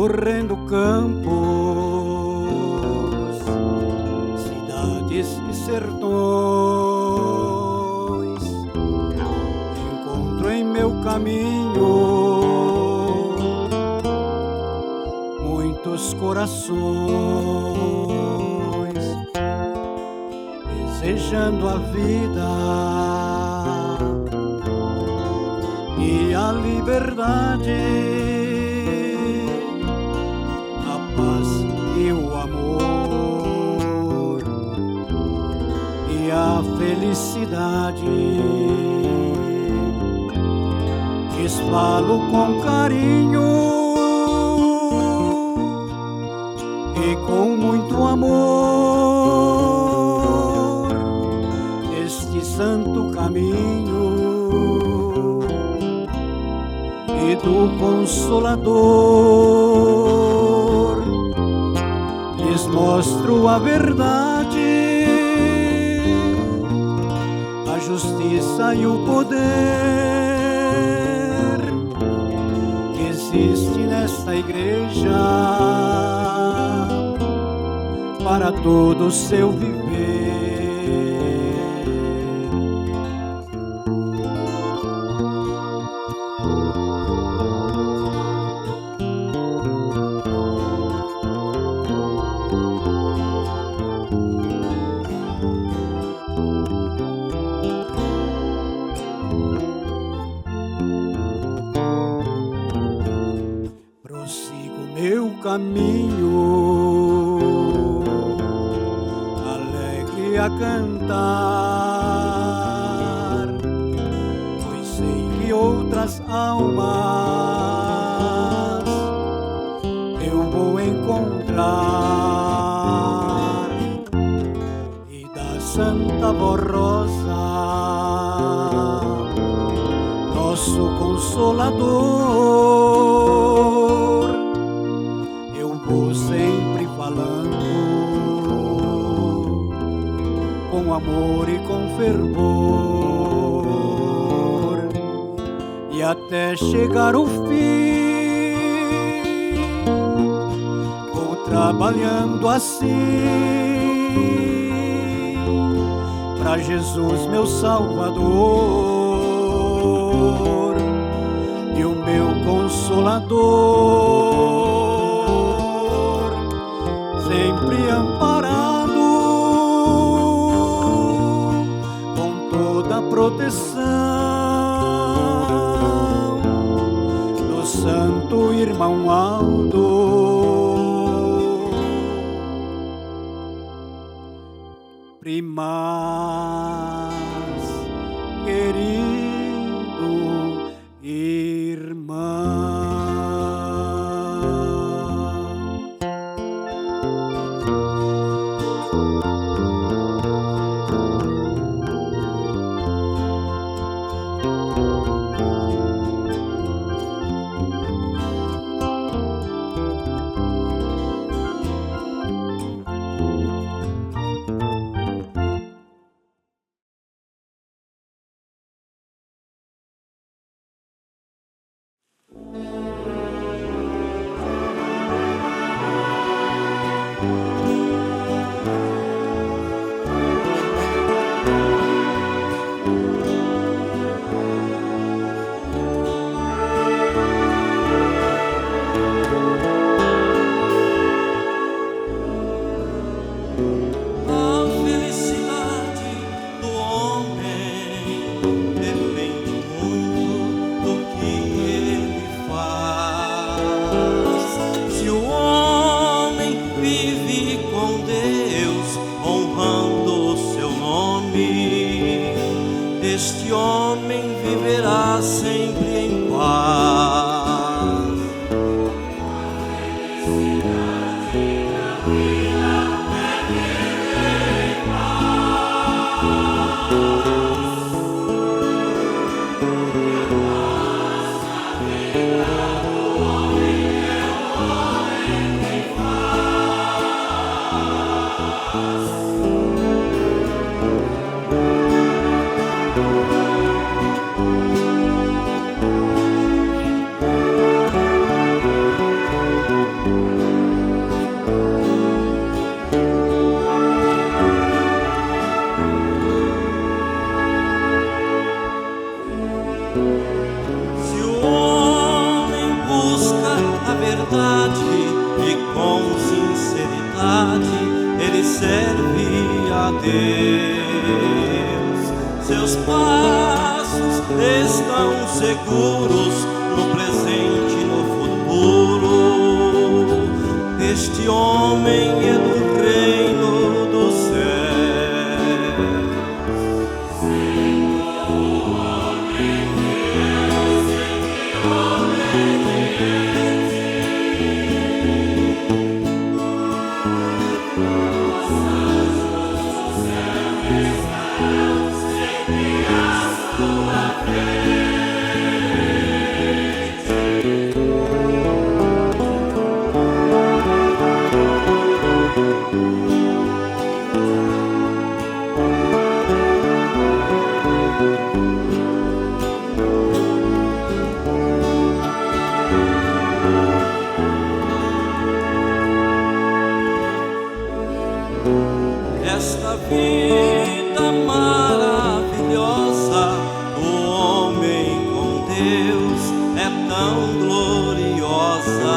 percorrendo campos, cidades e sertões, encontro em meu caminho muitos corações, desejando a vida e a liberdade, a paz e o amor e a felicidade. Lhes falo com carinho e com muito amor este santo caminho e do Consolador. Lhes mostro a verdade, a justiça e o poder que existe nesta igreja para todo o seu viver. Prossigo meu caminho, alegre a cantar, pois sei que outras almas eu vou encontrar, e da Santa Rosa, nosso Consolador, eu vou sempre falando com amor e com fervor, e até chegar o fim vou trabalhando assim pra Jesus meu Salvador e o meu Consolador, sempre amparado com toda a proteção do Santo Irmão Aldo. Primaz, querido irmão. Este homem viverá sempre em paz. Deus. Seus passos estão seguros no presente e no futuro. Este homem é do reino do céu. Esta vida maravilhosa, o homem com Deus é tão gloriosa.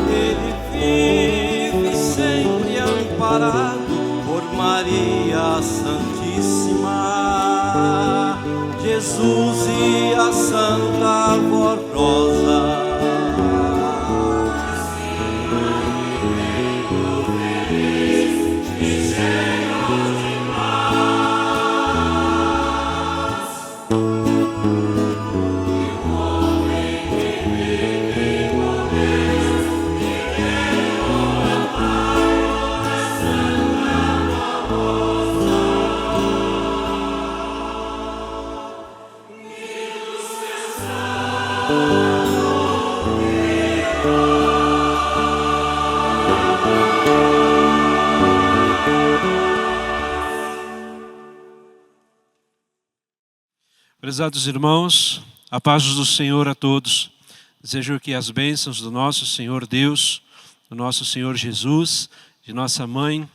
Ele vive sempre amparado por Maria Santíssima, Jesus e a Santa Forrosa. Prezados irmãos, a paz do Senhor a todos. Desejo que as bênçãos do nosso Senhor Deus, do nosso Senhor Jesus, de nossa Mãe,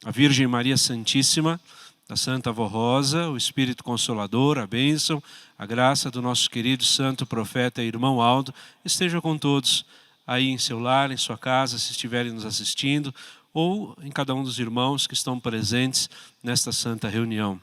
a Virgem Maria Santíssima, da Santa Avó Rosa, o Espírito Consolador, a bênção, a graça do nosso querido Santo Profeta e Irmão Aldo, esteja com todos aí em seu lar, em sua casa, se estiverem nos assistindo, ou em cada um dos irmãos que estão presentes nesta santa reunião.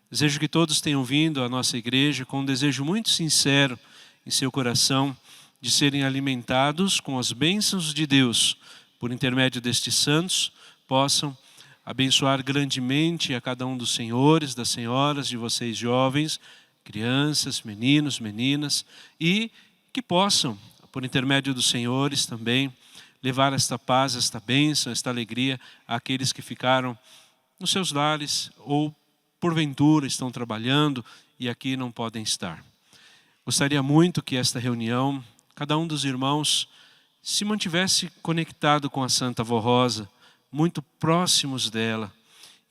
Desejo que todos tenham vindo à nossa igreja com um desejo muito sincero em seu coração de serem alimentados com as bênçãos de Deus, por intermédio destes santos, possam abençoar grandemente a cada um dos senhores, das senhoras, de vocês jovens, crianças, meninos, meninas, e que possam, por intermédio dos senhores também, levar esta paz, esta bênção, esta alegria àqueles que ficaram nos seus lares ou porventura estão trabalhando e aqui não podem estar. Gostaria muito que esta reunião, cada um dos irmãos, se mantivesse conectado com a Santa Avó Rosa, muito próximos dela,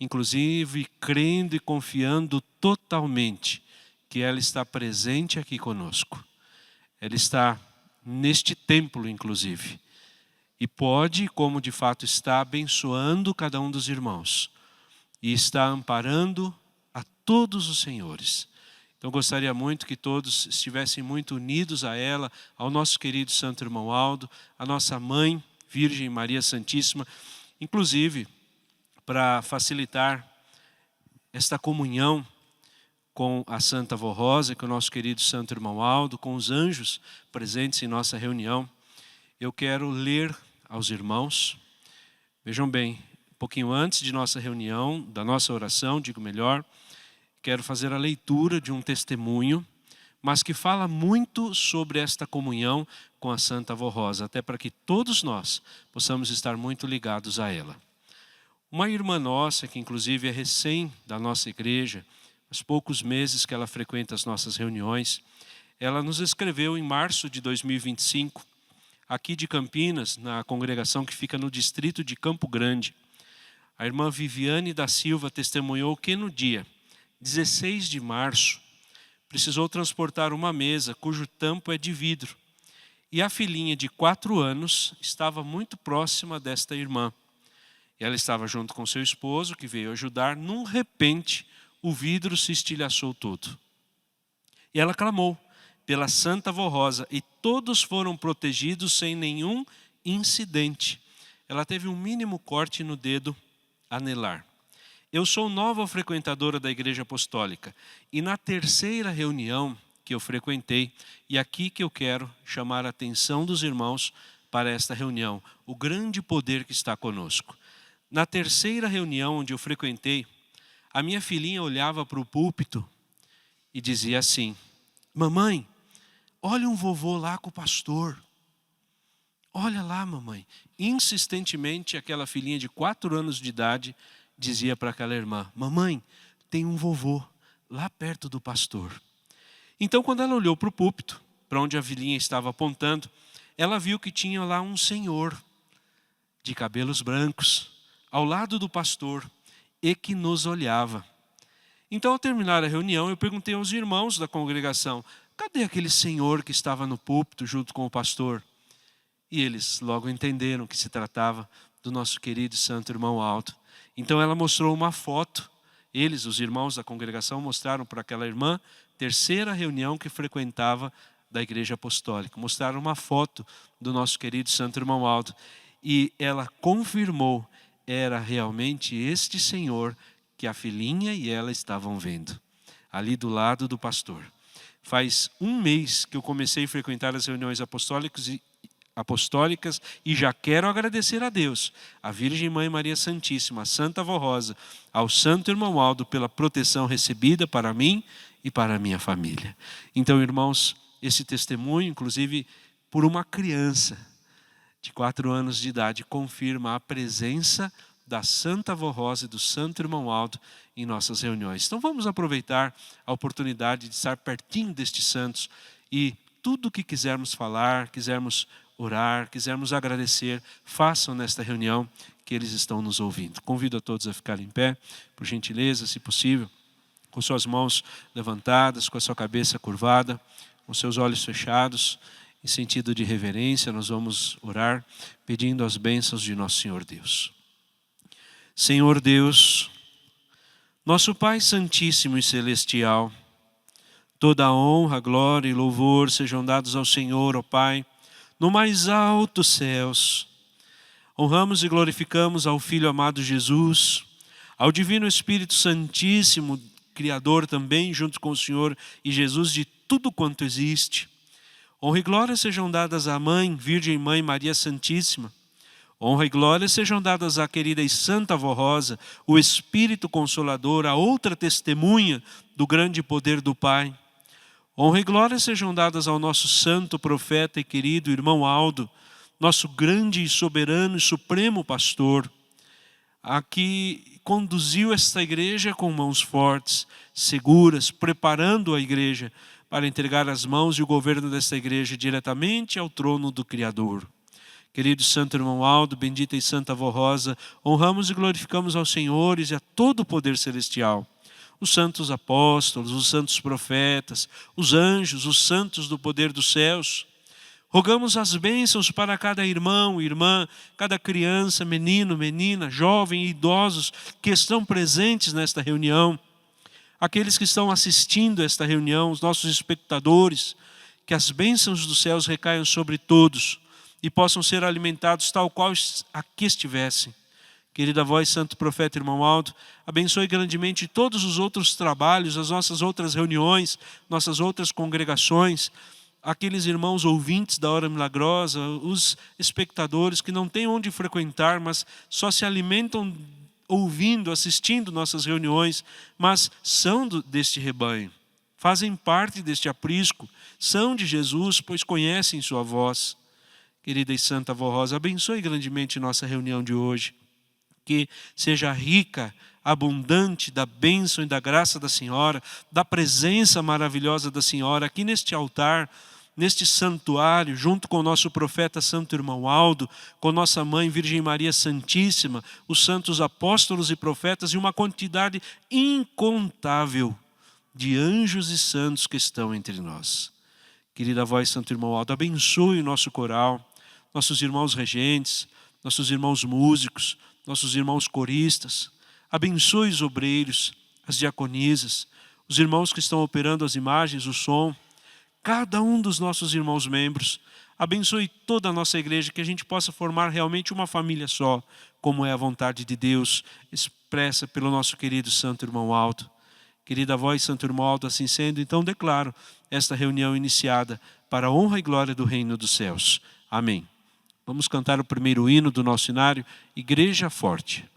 inclusive crendo e confiando totalmente que ela está presente aqui conosco. Ela está neste templo, inclusive, e pode, como de fato está, abençoando cada um dos irmãos. E está amparando a todos os senhores. Então gostaria muito que todos estivessem muito unidos a ela, ao nosso querido Santo Irmão Aldo, a nossa Mãe, Virgem Maria Santíssima, inclusive para facilitar esta comunhão com a Santa Avó Rosa, com o nosso querido Santo Irmão Aldo, com os anjos presentes em nossa reunião. Eu quero ler aos irmãos, vejam bem, um pouquinho antes de nossa reunião, da nossa oração, digo melhor, quero fazer a leitura de um testemunho, mas que fala muito sobre esta comunhão com a Santa Avó Rosa, até para que todos nós possamos estar muito ligados a ela. Uma irmã nossa, que inclusive é recém da nossa igreja, há poucos meses que ela frequenta as nossas reuniões, ela nos escreveu em março de 2025, aqui de Campinas, na congregação que fica no distrito de Campo Grande. A irmã Viviane da Silva testemunhou que no dia 16 de março, precisou transportar uma mesa cujo tampo é de vidro. E a filhinha de 4 anos estava muito próxima desta irmã. E ela estava junto com seu esposo, que veio ajudar. Num repente, o vidro se estilhaçou todo. E ela clamou pela Santa Avó Rosa e todos foram protegidos sem nenhum incidente. Ela teve um mínimo corte no dedo anelar. eu sou nova frequentadora da Igreja Apostólica e na terceira reunião que eu frequentei, e aqui que eu quero chamar a atenção dos irmãos para esta reunião, o grande poder que está conosco. Na terceira reunião onde eu frequentei, a minha filhinha olhava para o púlpito e dizia assim: mamãe, olha um vovô lá com o pastor. Olha lá, mamãe. Insistentemente, aquela filhinha de 4 anos de idade dizia para aquela irmã: mamãe, tem um vovô lá perto do pastor. Então, quando ela olhou para o púlpito, para onde a filhinha estava apontando, ela viu que tinha lá um senhor de cabelos brancos, ao lado do pastor, e que nos olhava. Então, ao terminar a reunião, eu perguntei aos irmãos da congregação: cadê aquele senhor que estava no púlpito junto com o pastor? E eles logo entenderam que se tratava do nosso querido e santo irmão Aldo. Então ela mostrou uma foto. Eles, os irmãos da congregação, mostraram para aquela irmã, terceira reunião que frequentava da Igreja Apostólica. Mostraram uma foto do nosso querido santo irmão Aldo. E ela confirmou, era realmente este senhor que a filhinha e ela estavam vendo, ali do lado do pastor. Faz 1 mês que eu comecei a frequentar as reuniões apostólicas e já quero agradecer a Deus, a Virgem Mãe Maria Santíssima, a Santa Avó Rosa, ao Santo Irmão Aldo pela proteção recebida para mim e para a minha família. Então, irmãos, esse testemunho, inclusive por uma criança de 4 anos de idade, confirma a presença da Santa Avó Rosa e do Santo Irmão Aldo em nossas reuniões. Então vamos aproveitar a oportunidade de estar pertinho destes santos e tudo o que quisermos falar, quisermos orar, quisermos agradecer, façam nesta reunião que eles estão nos ouvindo. Convido a todos a ficarem em pé, por gentileza, se possível, com suas mãos levantadas, com a sua cabeça curvada, com seus olhos fechados, em sentido de reverência, nós vamos orar pedindo as bênçãos de nosso Senhor Deus. Senhor Deus, nosso Pai Santíssimo e Celestial, toda a honra, glória e louvor sejam dados ao Senhor, ó Pai, no mais altos céus. Honramos e glorificamos ao Filho amado Jesus, ao Divino Espírito Santíssimo, Criador também, junto com o Senhor e Jesus, de tudo quanto existe. Honra e glória sejam dadas à Mãe, Virgem Mãe Maria Santíssima. Honra e glória sejam dadas à querida e santa Avó Rosa, o Espírito Consolador, a outra testemunha do grande poder do Pai. Honra e glória sejam dadas ao nosso santo profeta e querido irmão Aldo, nosso grande e soberano e supremo pastor, a que conduziu esta igreja com mãos fortes, seguras, preparando a igreja para entregar as mãos e o governo desta igreja diretamente ao trono do Criador. Querido santo irmão Aldo, bendita e santa Avó Rosa, honramos e glorificamos aos senhores e a todo o poder celestial. Os santos apóstolos, os santos profetas, os anjos, os santos do poder dos céus. Rogamos as bênçãos para cada irmão, irmã, cada criança, menino, menina, jovem e idosos que estão presentes nesta reunião. Aqueles que estão assistindo esta reunião, os nossos espectadores, que as bênçãos dos céus recaiam sobre todos e possam ser alimentados tal qual aqui estivessem. Querida voz, santo profeta, irmão Aldo, abençoe grandemente todos os outros trabalhos, as nossas outras reuniões, nossas outras congregações, aqueles irmãos ouvintes da hora milagrosa, os espectadores que não têm onde frequentar, mas só se alimentam ouvindo, assistindo nossas reuniões, mas são deste rebanho, fazem parte deste aprisco, são de Jesus, pois conhecem sua voz. Querida e santa Avó Rosa, abençoe grandemente nossa reunião de hoje, que seja rica, abundante da bênção e da graça da Senhora, da presença maravilhosa da Senhora aqui neste altar, neste santuário, junto com o nosso profeta santo irmão Aldo, com nossa mãe Virgem Maria Santíssima, os santos apóstolos e profetas e uma quantidade incontável de anjos e santos que estão entre nós. Querida voz, santo irmão Aldo, abençoe o nosso coral, nossos irmãos regentes, nossos irmãos músicos, nossos irmãos coristas, abençoe os obreiros, as diaconisas, os irmãos que estão operando as imagens, o som, cada um dos nossos irmãos membros, Abençoe toda a nossa igreja, que a gente possa formar realmente uma família só, como é a vontade de Deus, expressa pelo nosso querido Santo Irmão Aldo. Querida avó e Santo Irmão Aldo, assim sendo, então declaro esta reunião iniciada para a honra e glória do reino dos céus. Amém. Vamos cantar o primeiro hino do nosso inário, Igreja Forte. Igreja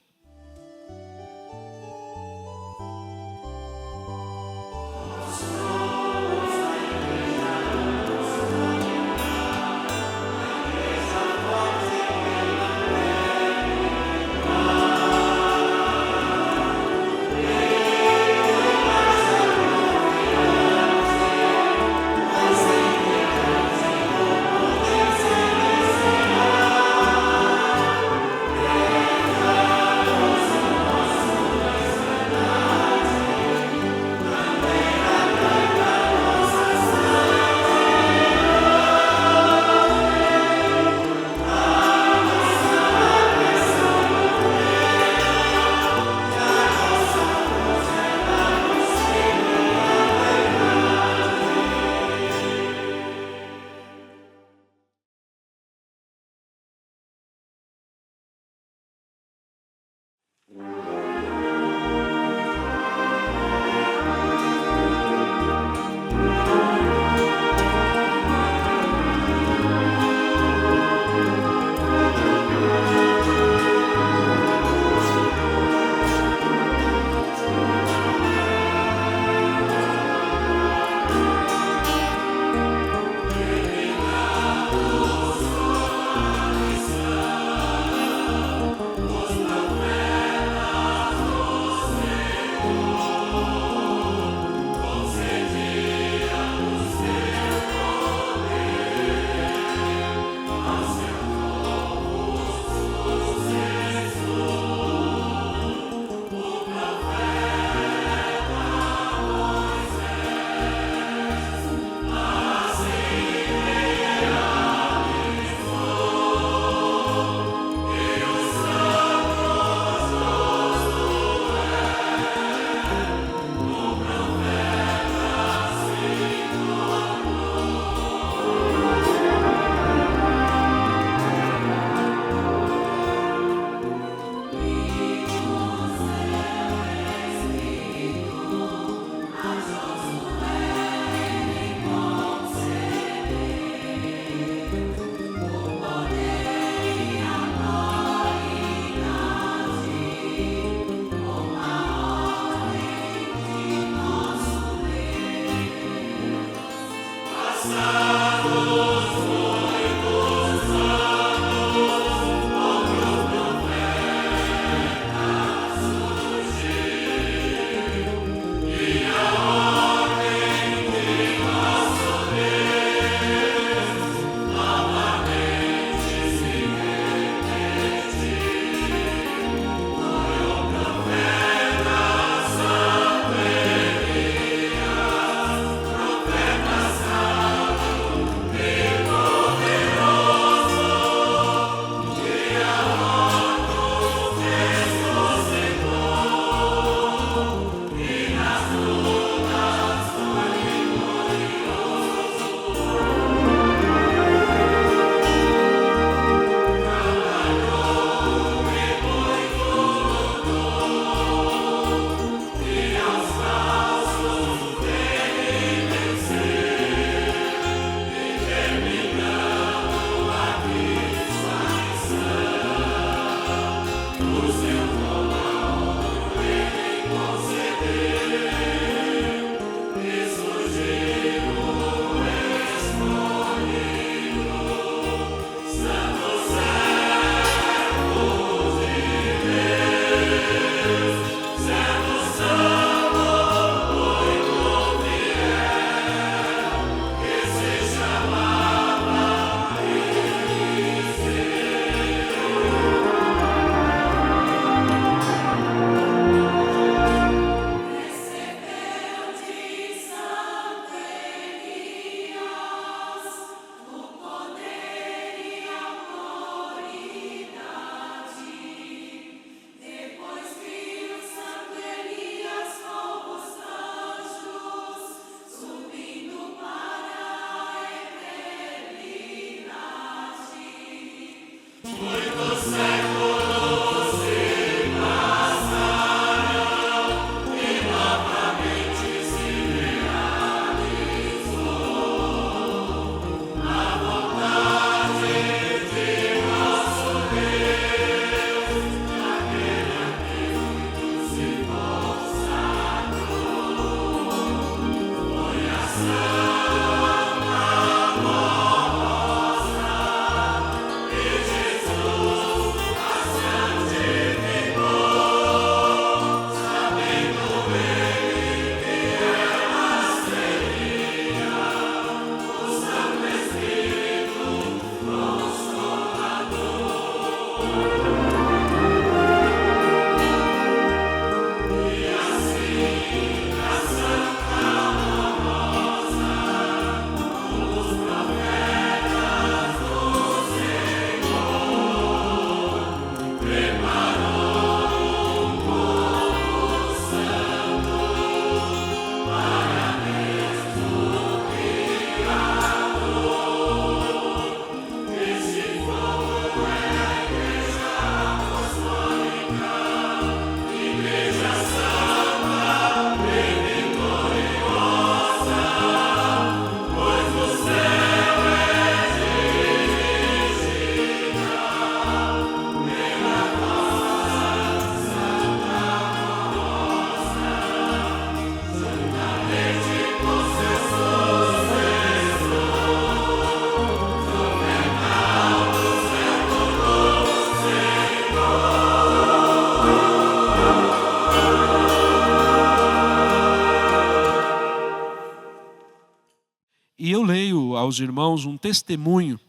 E eu leio aos irmãos um testemunho,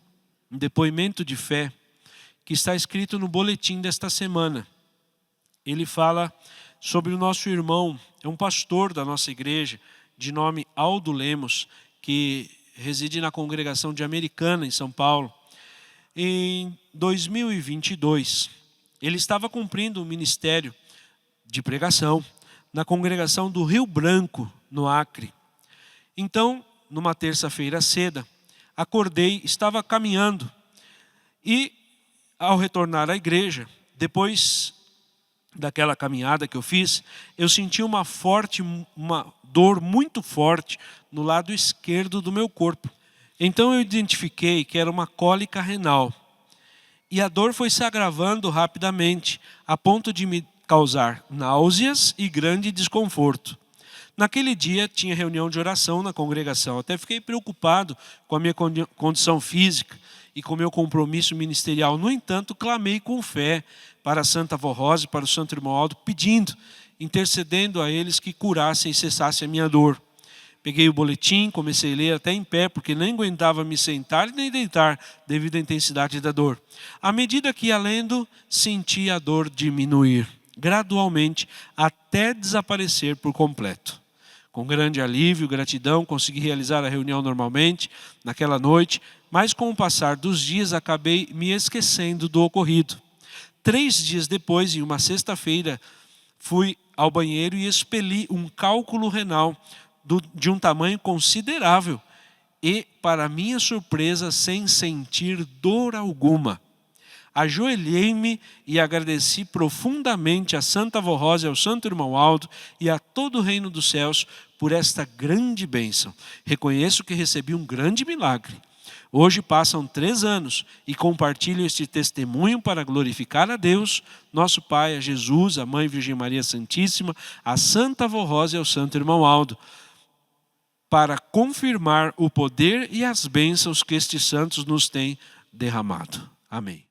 um depoimento de fé, que está escrito no boletim desta semana. Ele fala sobre o nosso irmão, é um pastor da nossa igreja, de nome Aldo Lemos, que reside na congregação de Americana, em São Paulo. Em 2022, ele estava cumprindo um ministério de pregação na congregação do Rio Branco, no Acre. Então, numa terça-feira cedo, acordei, estava caminhando e, ao retornar à igreja, depois daquela caminhada que eu fiz, eu senti uma dor muito forte no lado esquerdo do meu corpo. Então eu identifiquei que era uma cólica renal. E a dor foi se agravando rapidamente, a ponto de me causar náuseas e grande desconforto. Naquele dia tinha reunião de oração na congregação. Até fiquei preocupado com a minha condição física e com o meu compromisso ministerial. No entanto, clamei com fé para a Santa Avó Rosa e para o Santo Irmão Aldo, pedindo, intercedendo a eles que curassem e cessassem a minha dor. Peguei o boletim, comecei a ler até em pé, porque nem aguentava me sentar nem deitar devido à intensidade da dor. À medida que ia lendo, senti a dor diminuir, gradualmente, até desaparecer por completo. Com grande alívio e gratidão, consegui realizar a reunião normalmente naquela noite, mas com o passar dos dias acabei me esquecendo do ocorrido. 3 dias depois, em uma sexta-feira, fui ao banheiro e expeli um cálculo renal de um tamanho considerável e, para minha surpresa, sem sentir dor alguma. Ajoelhei-me e agradeci profundamente a Santa Avó Rosa e ao Santo Irmão Aldo e a todo o reino dos céus por esta grande bênção. Reconheço que recebi um grande milagre. Hoje passam 3 anos e compartilho este testemunho para glorificar a Deus, nosso Pai, a Jesus, a Mãe Virgem Maria Santíssima, a Santa Avó Rosa e ao Santo Irmão Aldo, para confirmar o poder e as bênçãos que estes santos nos têm derramado. Amém.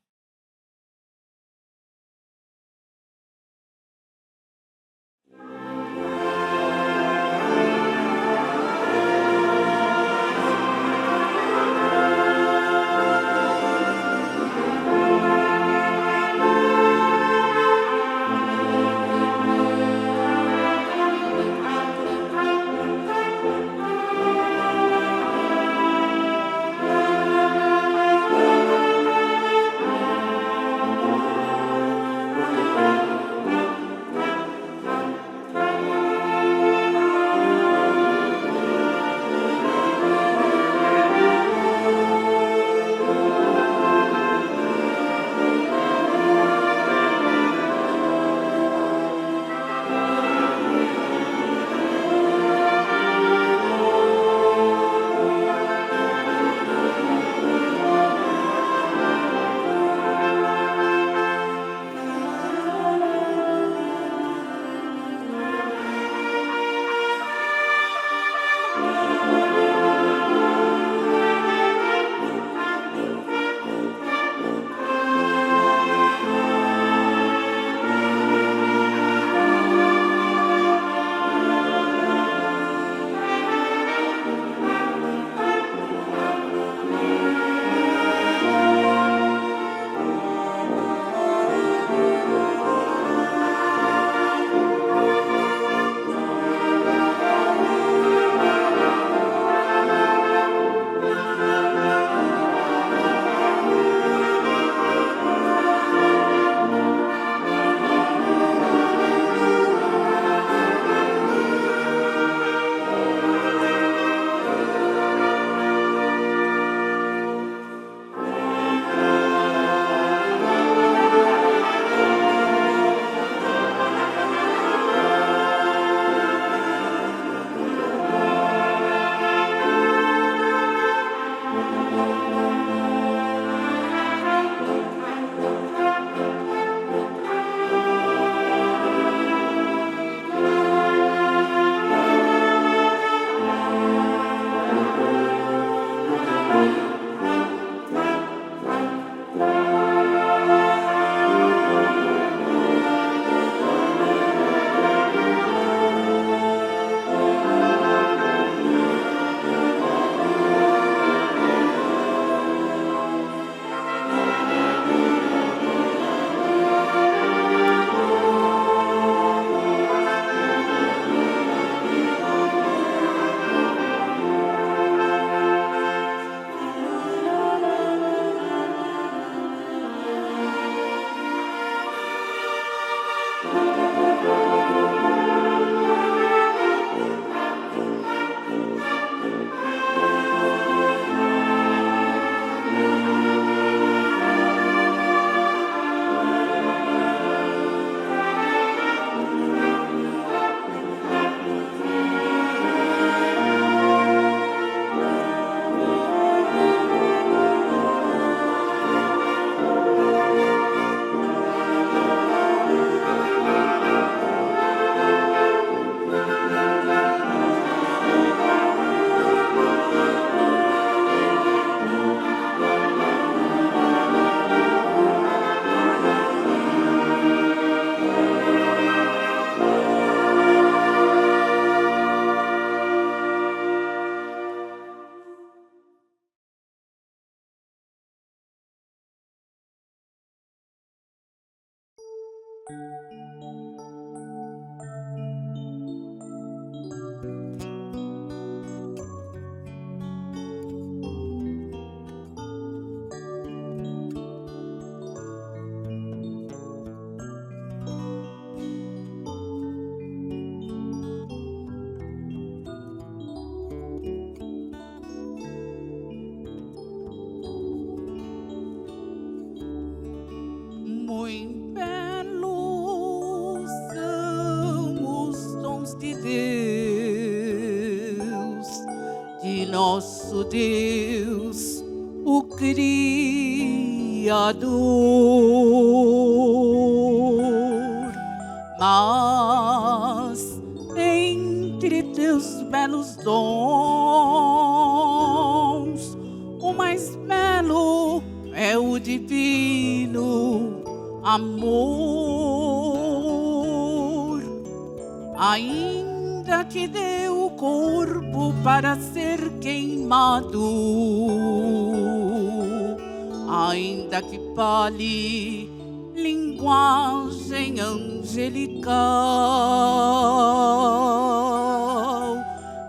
de nosso Deus, o Criador. Mas entre teus belos dons, o mais belo é o divino amor. Ainda que deu o corpo para ser queimado, ainda que fale linguagem angelical,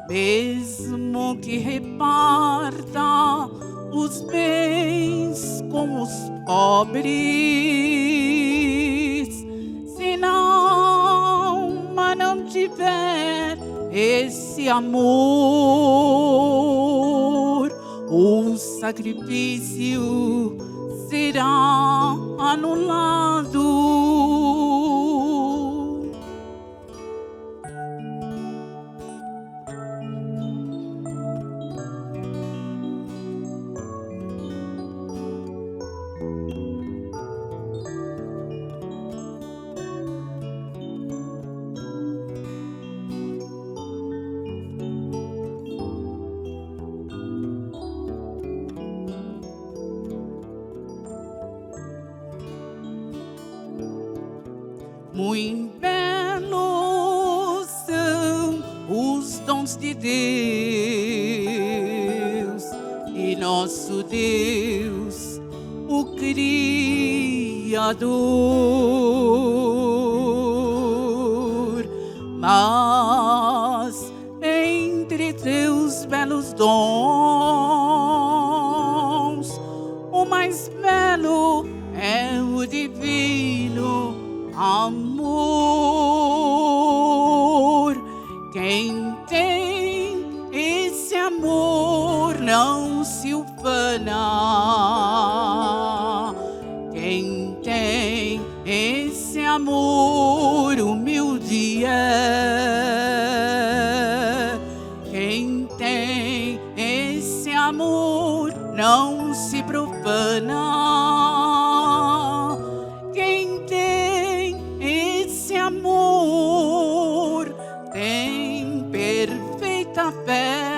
mesmo que reparta os bens com os pobres, se não, mas não tiver esse amor, o sacrifício será anulado. Muito belos são os dons de Deus, e nosso Deus, o Criador. Mas entre teus belos dons, o mais belo é o divino amor. Quem tem esse amor não se ufana. Quem tem esse amor humilde é. Quem tem esse amor não se profana. Quem tem esse amor tem perfeita fé.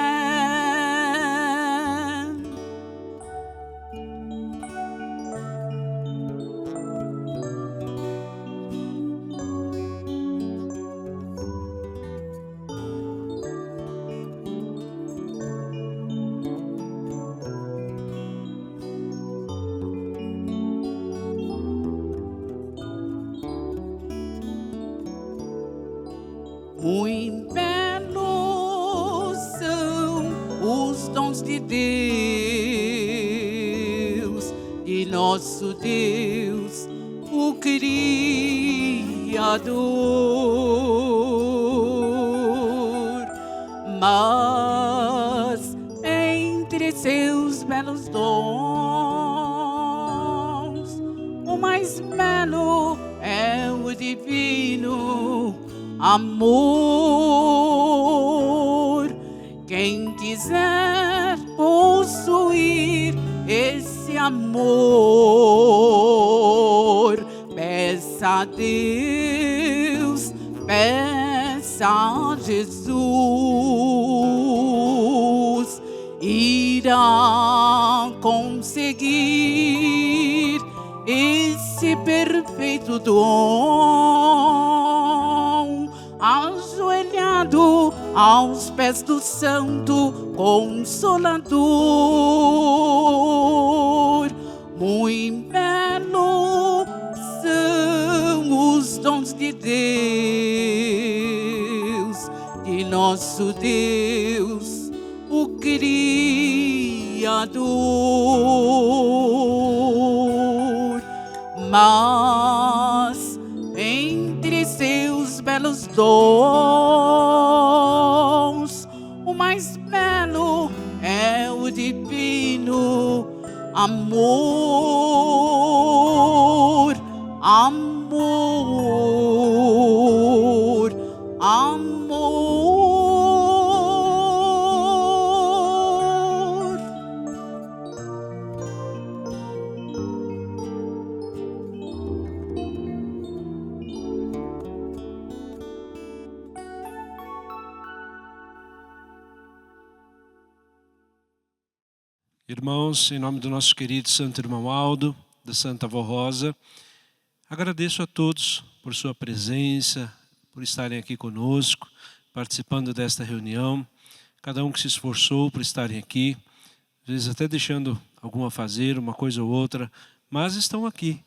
Muito belos são os dons de Deus, de nosso Deus, o Criador. Mas entre seus belos dons, o mais belo é o divino amor. Quem quiser possuir esse amor, peça a Deus, peça a Jesus, irá conseguir esse perfeito dom, ajoelhado aos pés do Santo Consolador. Muito belo são os dons de Deus, de nosso Deus, o Criador. Mas entre seus belos dons, o mais belo é o divino amor. Amor, amor. Irmãos, em nome do nosso querido Santo Irmão Aldo, da Santa Avó Rosa, agradeço a todos por sua presença, por estarem aqui conosco, participando desta reunião, cada um que se esforçou por estarem aqui, às vezes até deixando algum a fazer, uma coisa ou outra, mas estão aqui.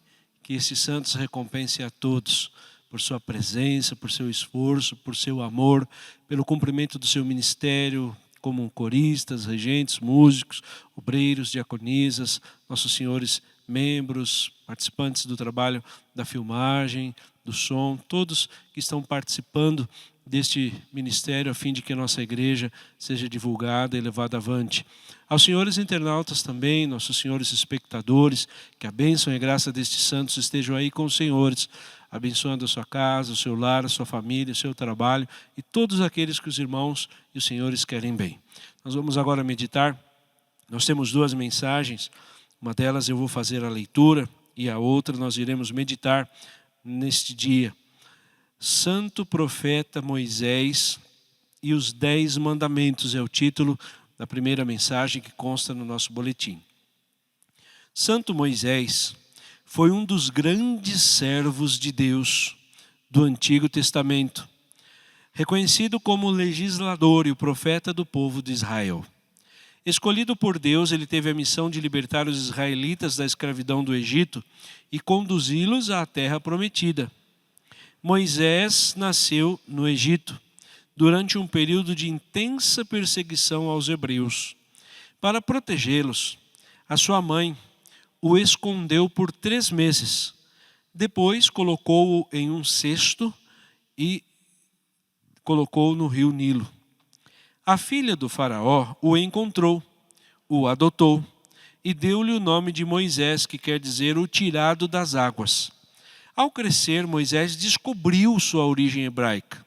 Que esses santos recompensem a todos por sua presença, por seu esforço, por seu amor, pelo cumprimento do seu ministério, como coristas, regentes, músicos, obreiros, diaconisas, nossos senhores membros, participantes do trabalho da filmagem, do som, todos que estão participando deste ministério a fim de que a nossa igreja seja divulgada e levada avante. Aos senhores internautas também, nossos senhores espectadores, que a bênção e a graça destes santos estejam aí com os senhores, abençoando a sua casa, o seu lar, a sua família, o seu trabalho e todos aqueles que os irmãos e os senhores querem bem. Nós vamos agora meditar. Nós temos duas mensagens, uma delas eu vou fazer a leitura e a outra nós iremos meditar neste dia. Santo Profeta Moisés e os 10 Mandamentos é o título da primeira mensagem que consta no nosso boletim. Santo Moisés foi um dos grandes servos de Deus do Antigo Testamento, reconhecido como o legislador e o profeta do povo de Israel. Escolhido por Deus, ele teve a missão de libertar os israelitas da escravidão do Egito e conduzi-los à terra prometida. Moisés nasceu no Egito, durante um período de intensa perseguição aos hebreus. Para protegê-los, a sua mãe o escondeu por 3 meses. Depois colocou-o em um cesto e colocou-o no rio Nilo. A filha do faraó o encontrou, o adotou e deu-lhe o nome de Moisés, que quer dizer o tirado das águas. Ao crescer, Moisés descobriu sua origem hebraica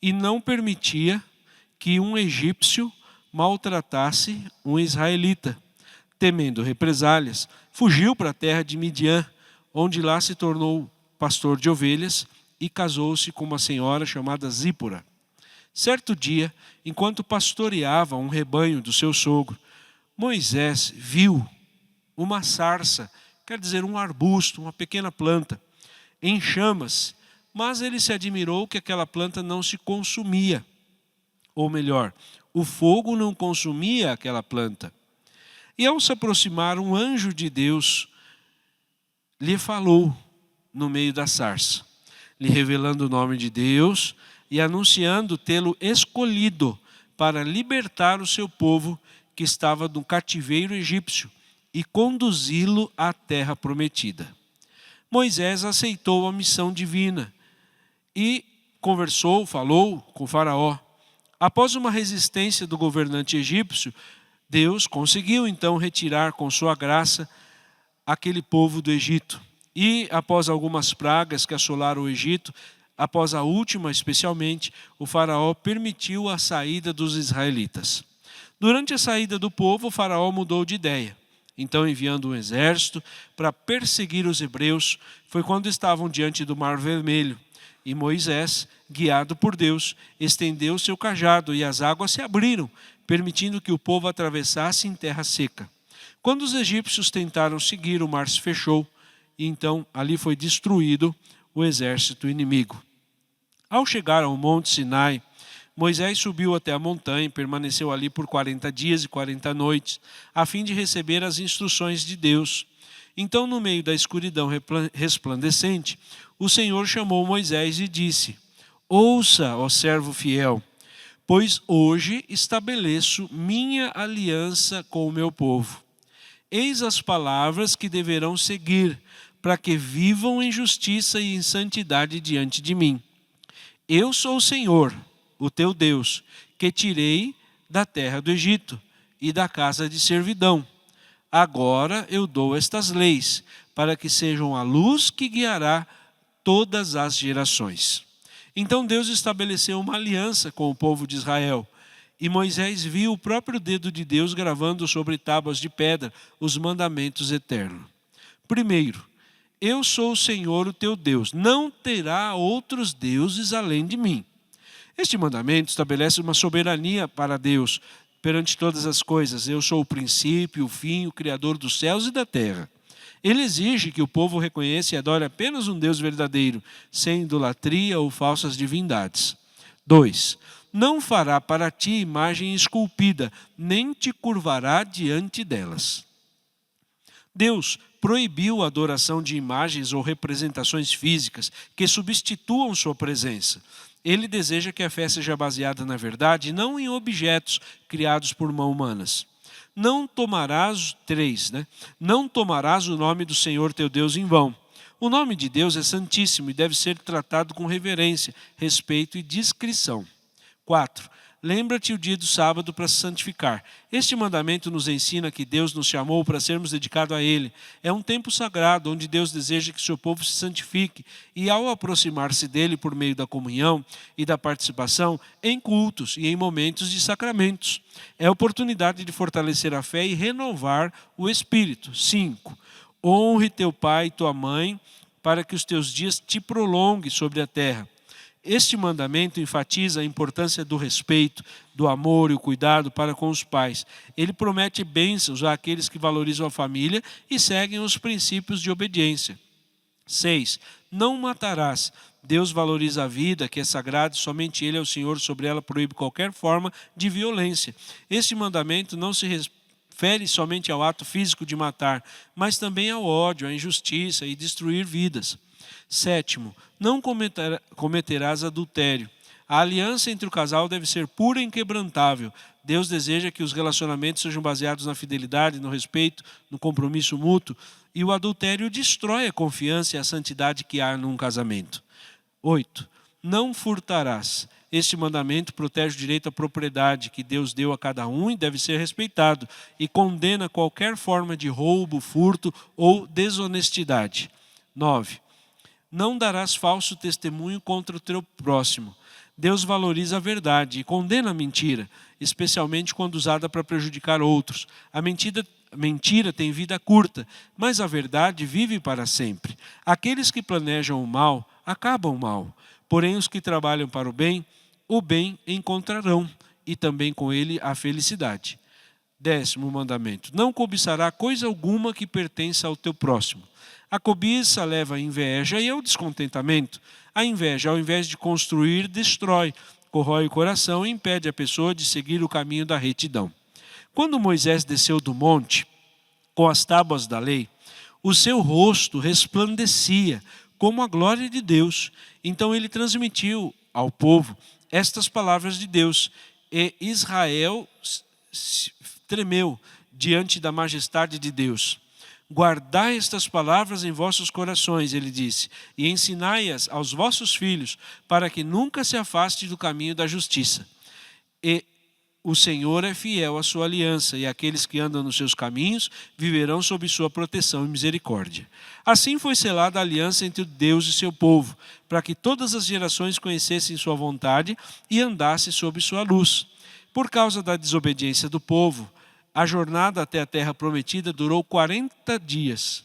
e não permitia que um egípcio maltratasse um israelita. Temendo represálias, fugiu para a terra de Midian, onde lá se tornou pastor de ovelhas e casou-se com uma senhora chamada Zípora. Certo dia, enquanto pastoreava um rebanho do seu sogro, Moisés viu uma sarça, quer dizer um arbusto, uma pequena planta, em chamas, mas ele se admirou que aquela planta não se consumia. Ou melhor, o fogo não consumia aquela planta. E ao se aproximar, um anjo de Deus lhe falou no meio da sarça, lhe revelando o nome de Deus e anunciando tê-lo escolhido para libertar o seu povo que estava no cativeiro egípcio e conduzi-lo à terra prometida. Moisés aceitou a missão divina e falou com Faraó. Após uma resistência do governante egípcio, Deus conseguiu então retirar com sua graça aquele povo do Egito. E após algumas pragas que assolaram o Egito, após a última especialmente, o faraó permitiu a saída dos israelitas. Durante a saída do povo, o faraó mudou de ideia. Então, enviando um exército para perseguir os hebreus, foi quando estavam diante do Mar Vermelho. E Moisés, guiado por Deus, estendeu seu cajado e as águas se abriram, permitindo que o povo atravessasse em terra seca. Quando os egípcios tentaram seguir, o mar se fechou e então ali foi destruído o exército inimigo. Ao chegar ao monte Sinai, Moisés subiu até a montanha e permaneceu ali por 40 dias e 40 noites, a fim de receber as instruções de Deus. Então, no meio da escuridão resplandecente, o Senhor chamou Moisés e disse: Ouça, ó servo fiel, pois hoje estabeleço minha aliança com o meu povo. Eis as palavras que deverão seguir, para que vivam em justiça e em santidade diante de mim. Eu sou o Senhor, o teu Deus, que tirei da terra do Egito e da casa de servidão. Agora eu dou estas leis, para que sejam a luz que guiará todas as gerações. Então Deus estabeleceu uma aliança com o povo de Israel. E Moisés viu o próprio dedo de Deus gravando sobre tábuas de pedra os mandamentos eternos. Primeiro, eu sou o Senhor, o teu Deus. Não terá outros deuses além de mim. Este mandamento estabelece uma soberania para Deus perante todas as coisas. Eu sou o princípio, o fim, o Criador dos céus e da terra. Ele exige que o povo reconheça e adore apenas um Deus verdadeiro, sem idolatria ou falsas divindades. 2. Não fará para ti imagem esculpida, nem te curvará diante delas. Deus proibiu a adoração de imagens ou representações físicas que substituam sua presença. Ele deseja que a fé seja baseada na verdade e não em objetos criados por mãos humanas. Não tomarás o nome do Senhor teu Deus em vão. O nome de Deus é santíssimo e deve ser tratado com reverência, respeito e discrição. 4. Lembra-te o dia do sábado para se santificar. Este mandamento nos ensina que Deus nos chamou para sermos dedicados a Ele. É um tempo sagrado onde Deus deseja que seu povo se santifique e, ao aproximar-se dele por meio da comunhão e da participação em cultos e em momentos de sacramentos, é a oportunidade de fortalecer a fé e renovar o espírito. 5. Honre teu pai e tua mãe para que os teus dias te prolonguem sobre a terra. Este mandamento enfatiza a importância do respeito, do amor e o cuidado para com os pais. Ele promete bênçãos àqueles que valorizam a família e seguem os princípios de obediência. 6. Não matarás. Deus valoriza a vida, que é sagrada, e somente Ele é o Senhor, sobre ela proíbe qualquer forma de violência. Este mandamento não se refere somente ao ato físico de matar, mas também ao ódio, à injustiça e destruir vidas. 7. Não cometerás adultério. A aliança entre o casal deve ser pura e inquebrantável. Deus deseja que os relacionamentos sejam baseados na fidelidade, no respeito, no compromisso mútuo. E o adultério destrói a confiança e a santidade que há num casamento. 8. Não furtarás. Este mandamento protege o direito à propriedade que Deus deu a cada um e deve ser respeitado. E condena qualquer forma de roubo, furto ou desonestidade. 9. Não darás falso testemunho contra o teu próximo. Deus valoriza a verdade e condena a mentira, especialmente quando usada para prejudicar outros. A mentira tem vida curta, mas a verdade vive para sempre. Aqueles que planejam o mal, acabam mal. Porém, os que trabalham para o bem encontrarão, e também com ele a felicidade. 10º mandamento. Não cobiçará coisa alguma que pertença ao teu próximo. A cobiça leva à inveja e ao descontentamento. A inveja, ao invés de construir, destrói, corrói o coração e impede a pessoa de seguir o caminho da retidão. Quando Moisés desceu do monte com as tábuas da lei, o seu rosto resplandecia como a glória de Deus. Então ele transmitiu ao povo estas palavras de Deus, e Israel tremeu diante da majestade de Deus. Guardai estas palavras em vossos corações, ele disse, e ensinai-as aos vossos filhos, para que nunca se afaste do caminho da justiça. E o Senhor é fiel à sua aliança, e aqueles que andam nos seus caminhos viverão sob sua proteção e misericórdia. Assim foi selada a aliança entre Deus e seu povo, para que todas as gerações conhecessem sua vontade e andassem sob sua luz. Por causa da desobediência do povo, a jornada até a terra prometida durou 40 dias.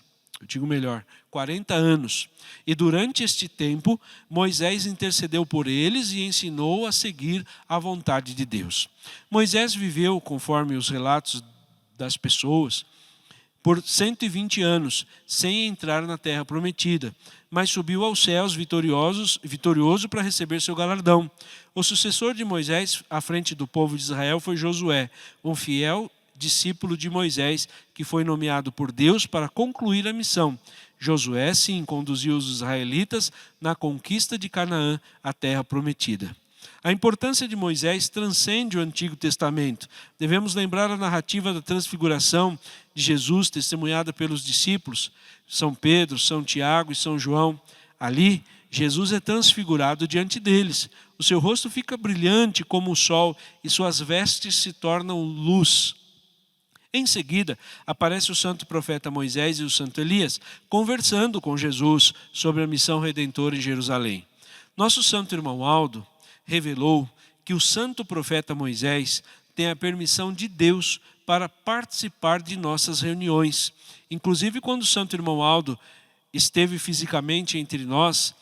40 anos. E durante este tempo, Moisés intercedeu por eles e ensinou a seguir a vontade de Deus. Moisés viveu, conforme os relatos das pessoas, por 120 anos, sem entrar na terra prometida, mas subiu aos céus vitorioso para receber seu galardão. O sucessor de Moisés à frente do povo de Israel foi Josué, um fiel discípulo de Moisés, que foi nomeado por Deus para concluir a missão. Josué, sim, conduziu os israelitas na conquista de Canaã, a terra prometida. A importância de Moisés transcende o Antigo Testamento. Devemos lembrar a narrativa da transfiguração de Jesus, testemunhada pelos discípulos, São Pedro, São Tiago e São João. Ali, Jesus é transfigurado diante deles. O seu rosto fica brilhante como o sol e suas vestes se tornam luz. Em seguida, aparece o santo profeta Moisés e o santo Elias, conversando com Jesus sobre a missão redentora em Jerusalém. Nosso santo irmão Aldo revelou que o santo profeta Moisés tem a permissão de Deus para participar de nossas reuniões. Inclusive, quando o santo irmão Aldo esteve fisicamente entre nós,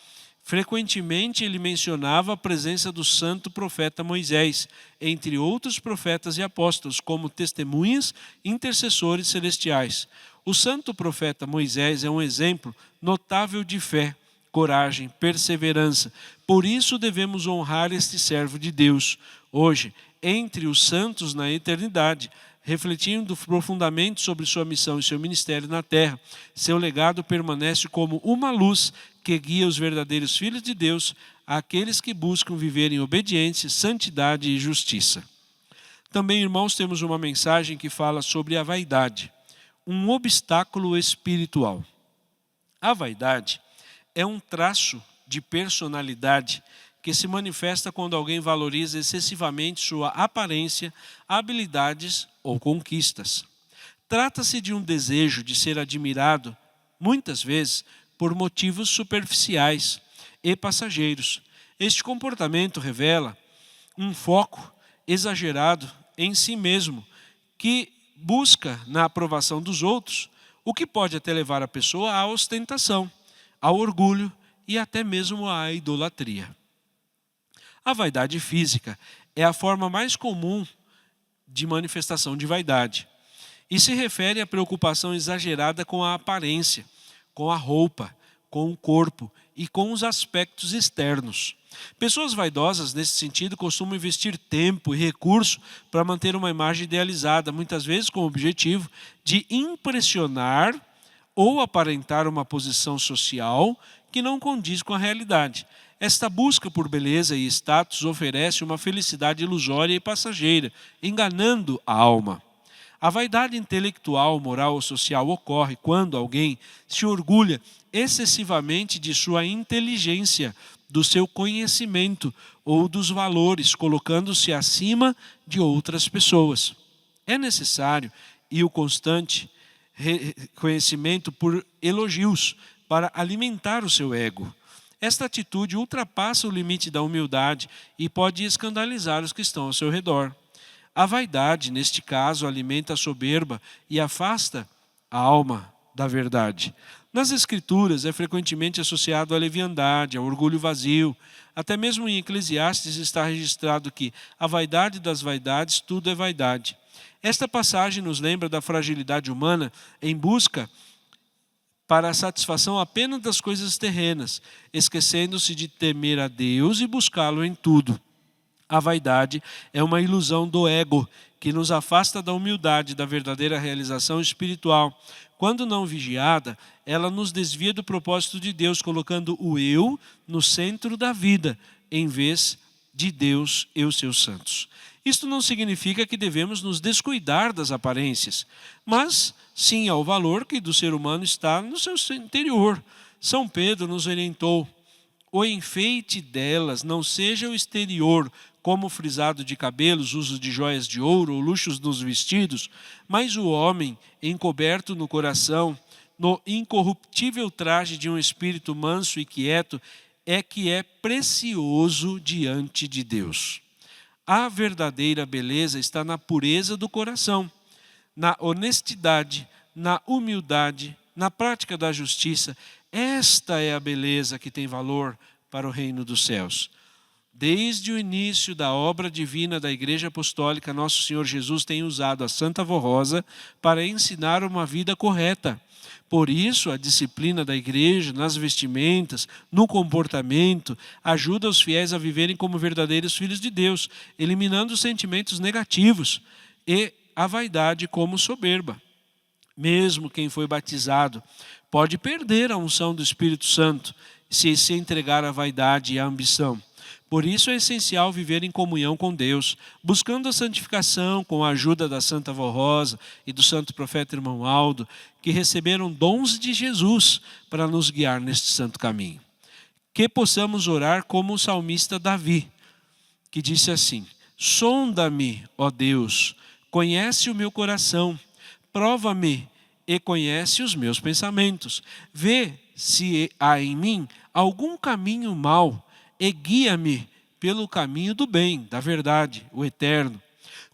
frequentemente ele mencionava a presença do santo profeta Moisés, entre outros profetas e apóstolos, como testemunhas e intercessores celestiais. O santo profeta Moisés é um exemplo notável de fé, coragem, perseverança. Por isso devemos honrar este servo de Deus. Hoje, entre os santos na eternidade, refletindo profundamente sobre sua missão e seu ministério na terra, seu legado permanece como uma luz que guia os verdadeiros filhos de Deus, aqueles que buscam viver em obediência, santidade e justiça. Também, irmãos, temos uma mensagem que fala sobre a vaidade, um obstáculo espiritual. A vaidade é um traço de personalidade que se manifesta quando alguém valoriza excessivamente sua aparência, habilidades ou conquistas. Trata-se de um desejo de ser admirado, muitas vezes, por motivos superficiais e passageiros. Este comportamento revela um foco exagerado em si mesmo, que busca na aprovação dos outros, o que pode até levar a pessoa à ostentação, ao orgulho e até mesmo à idolatria. A vaidade física é a forma mais comum de manifestação de vaidade e se refere à preocupação exagerada com a aparência, com a roupa, com o corpo e com os aspectos externos. Pessoas vaidosas, nesse sentido, costumam investir tempo e recurso para manter uma imagem idealizada, muitas vezes com o objetivo de impressionar ou aparentar uma posição social que não condiz com a realidade. Esta busca por beleza e status oferece uma felicidade ilusória e passageira, enganando a alma. A vaidade intelectual, moral ou social ocorre quando alguém se orgulha excessivamente de sua inteligência, do seu conhecimento ou dos valores, colocando-se acima de outras pessoas. É necessário e o constante reconhecimento por elogios para alimentar o seu ego. Esta atitude ultrapassa o limite da humildade e pode escandalizar os que estão ao seu redor. A vaidade, neste caso, alimenta a soberba e afasta a alma da verdade. Nas Escrituras é frequentemente associado à leviandade, ao orgulho vazio. Até mesmo em Eclesiastes está registrado que a vaidade das vaidades, tudo é vaidade. Esta passagem nos lembra da fragilidade humana em busca para a satisfação apenas das coisas terrenas, esquecendo-se de temer a Deus e buscá-lo em tudo. A vaidade é uma ilusão do ego, que nos afasta da humildade, da verdadeira realização espiritual. Quando não vigiada, ela nos desvia do propósito de Deus, colocando o eu no centro da vida, em vez de Deus e os seus santos. Isto não significa que devemos nos descuidar das aparências, mas sim ao valor que do ser humano está no seu interior. São Pedro nos orientou: o enfeite delas não seja o exterior, como o frisado de cabelos, uso de joias de ouro ou luxos nos vestidos, mas o homem encoberto no coração, no incorruptível traje de um espírito manso e quieto, é que é precioso diante de Deus. A verdadeira beleza está na pureza do coração, na honestidade, na humildade, na prática da justiça. Esta é a beleza que tem valor para o reino dos céus. Desde o início da obra divina da Igreja Apostólica, nosso Senhor Jesus tem usado a Santa Vó Rosa para ensinar uma vida correta. Por isso, a disciplina da igreja, nas vestimentas, no comportamento, ajuda os fiéis a viverem como verdadeiros filhos de Deus, eliminando os sentimentos negativos e a vaidade como soberba. Mesmo quem foi batizado pode perder a unção do Espírito Santo se entregar à vaidade e à ambição. Por isso é essencial viver em comunhão com Deus, buscando a santificação com a ajuda da Santa Vó Rosa e do Santo Profeta Irmão Aldo, que receberam dons de Jesus para nos guiar neste santo caminho. Que possamos orar como o salmista Davi, que disse assim: sonda-me, ó Deus, conhece o meu coração, prova-me e conhece os meus pensamentos. Vê se há em mim algum caminho mau e guia-me pelo caminho do bem, da verdade, o eterno.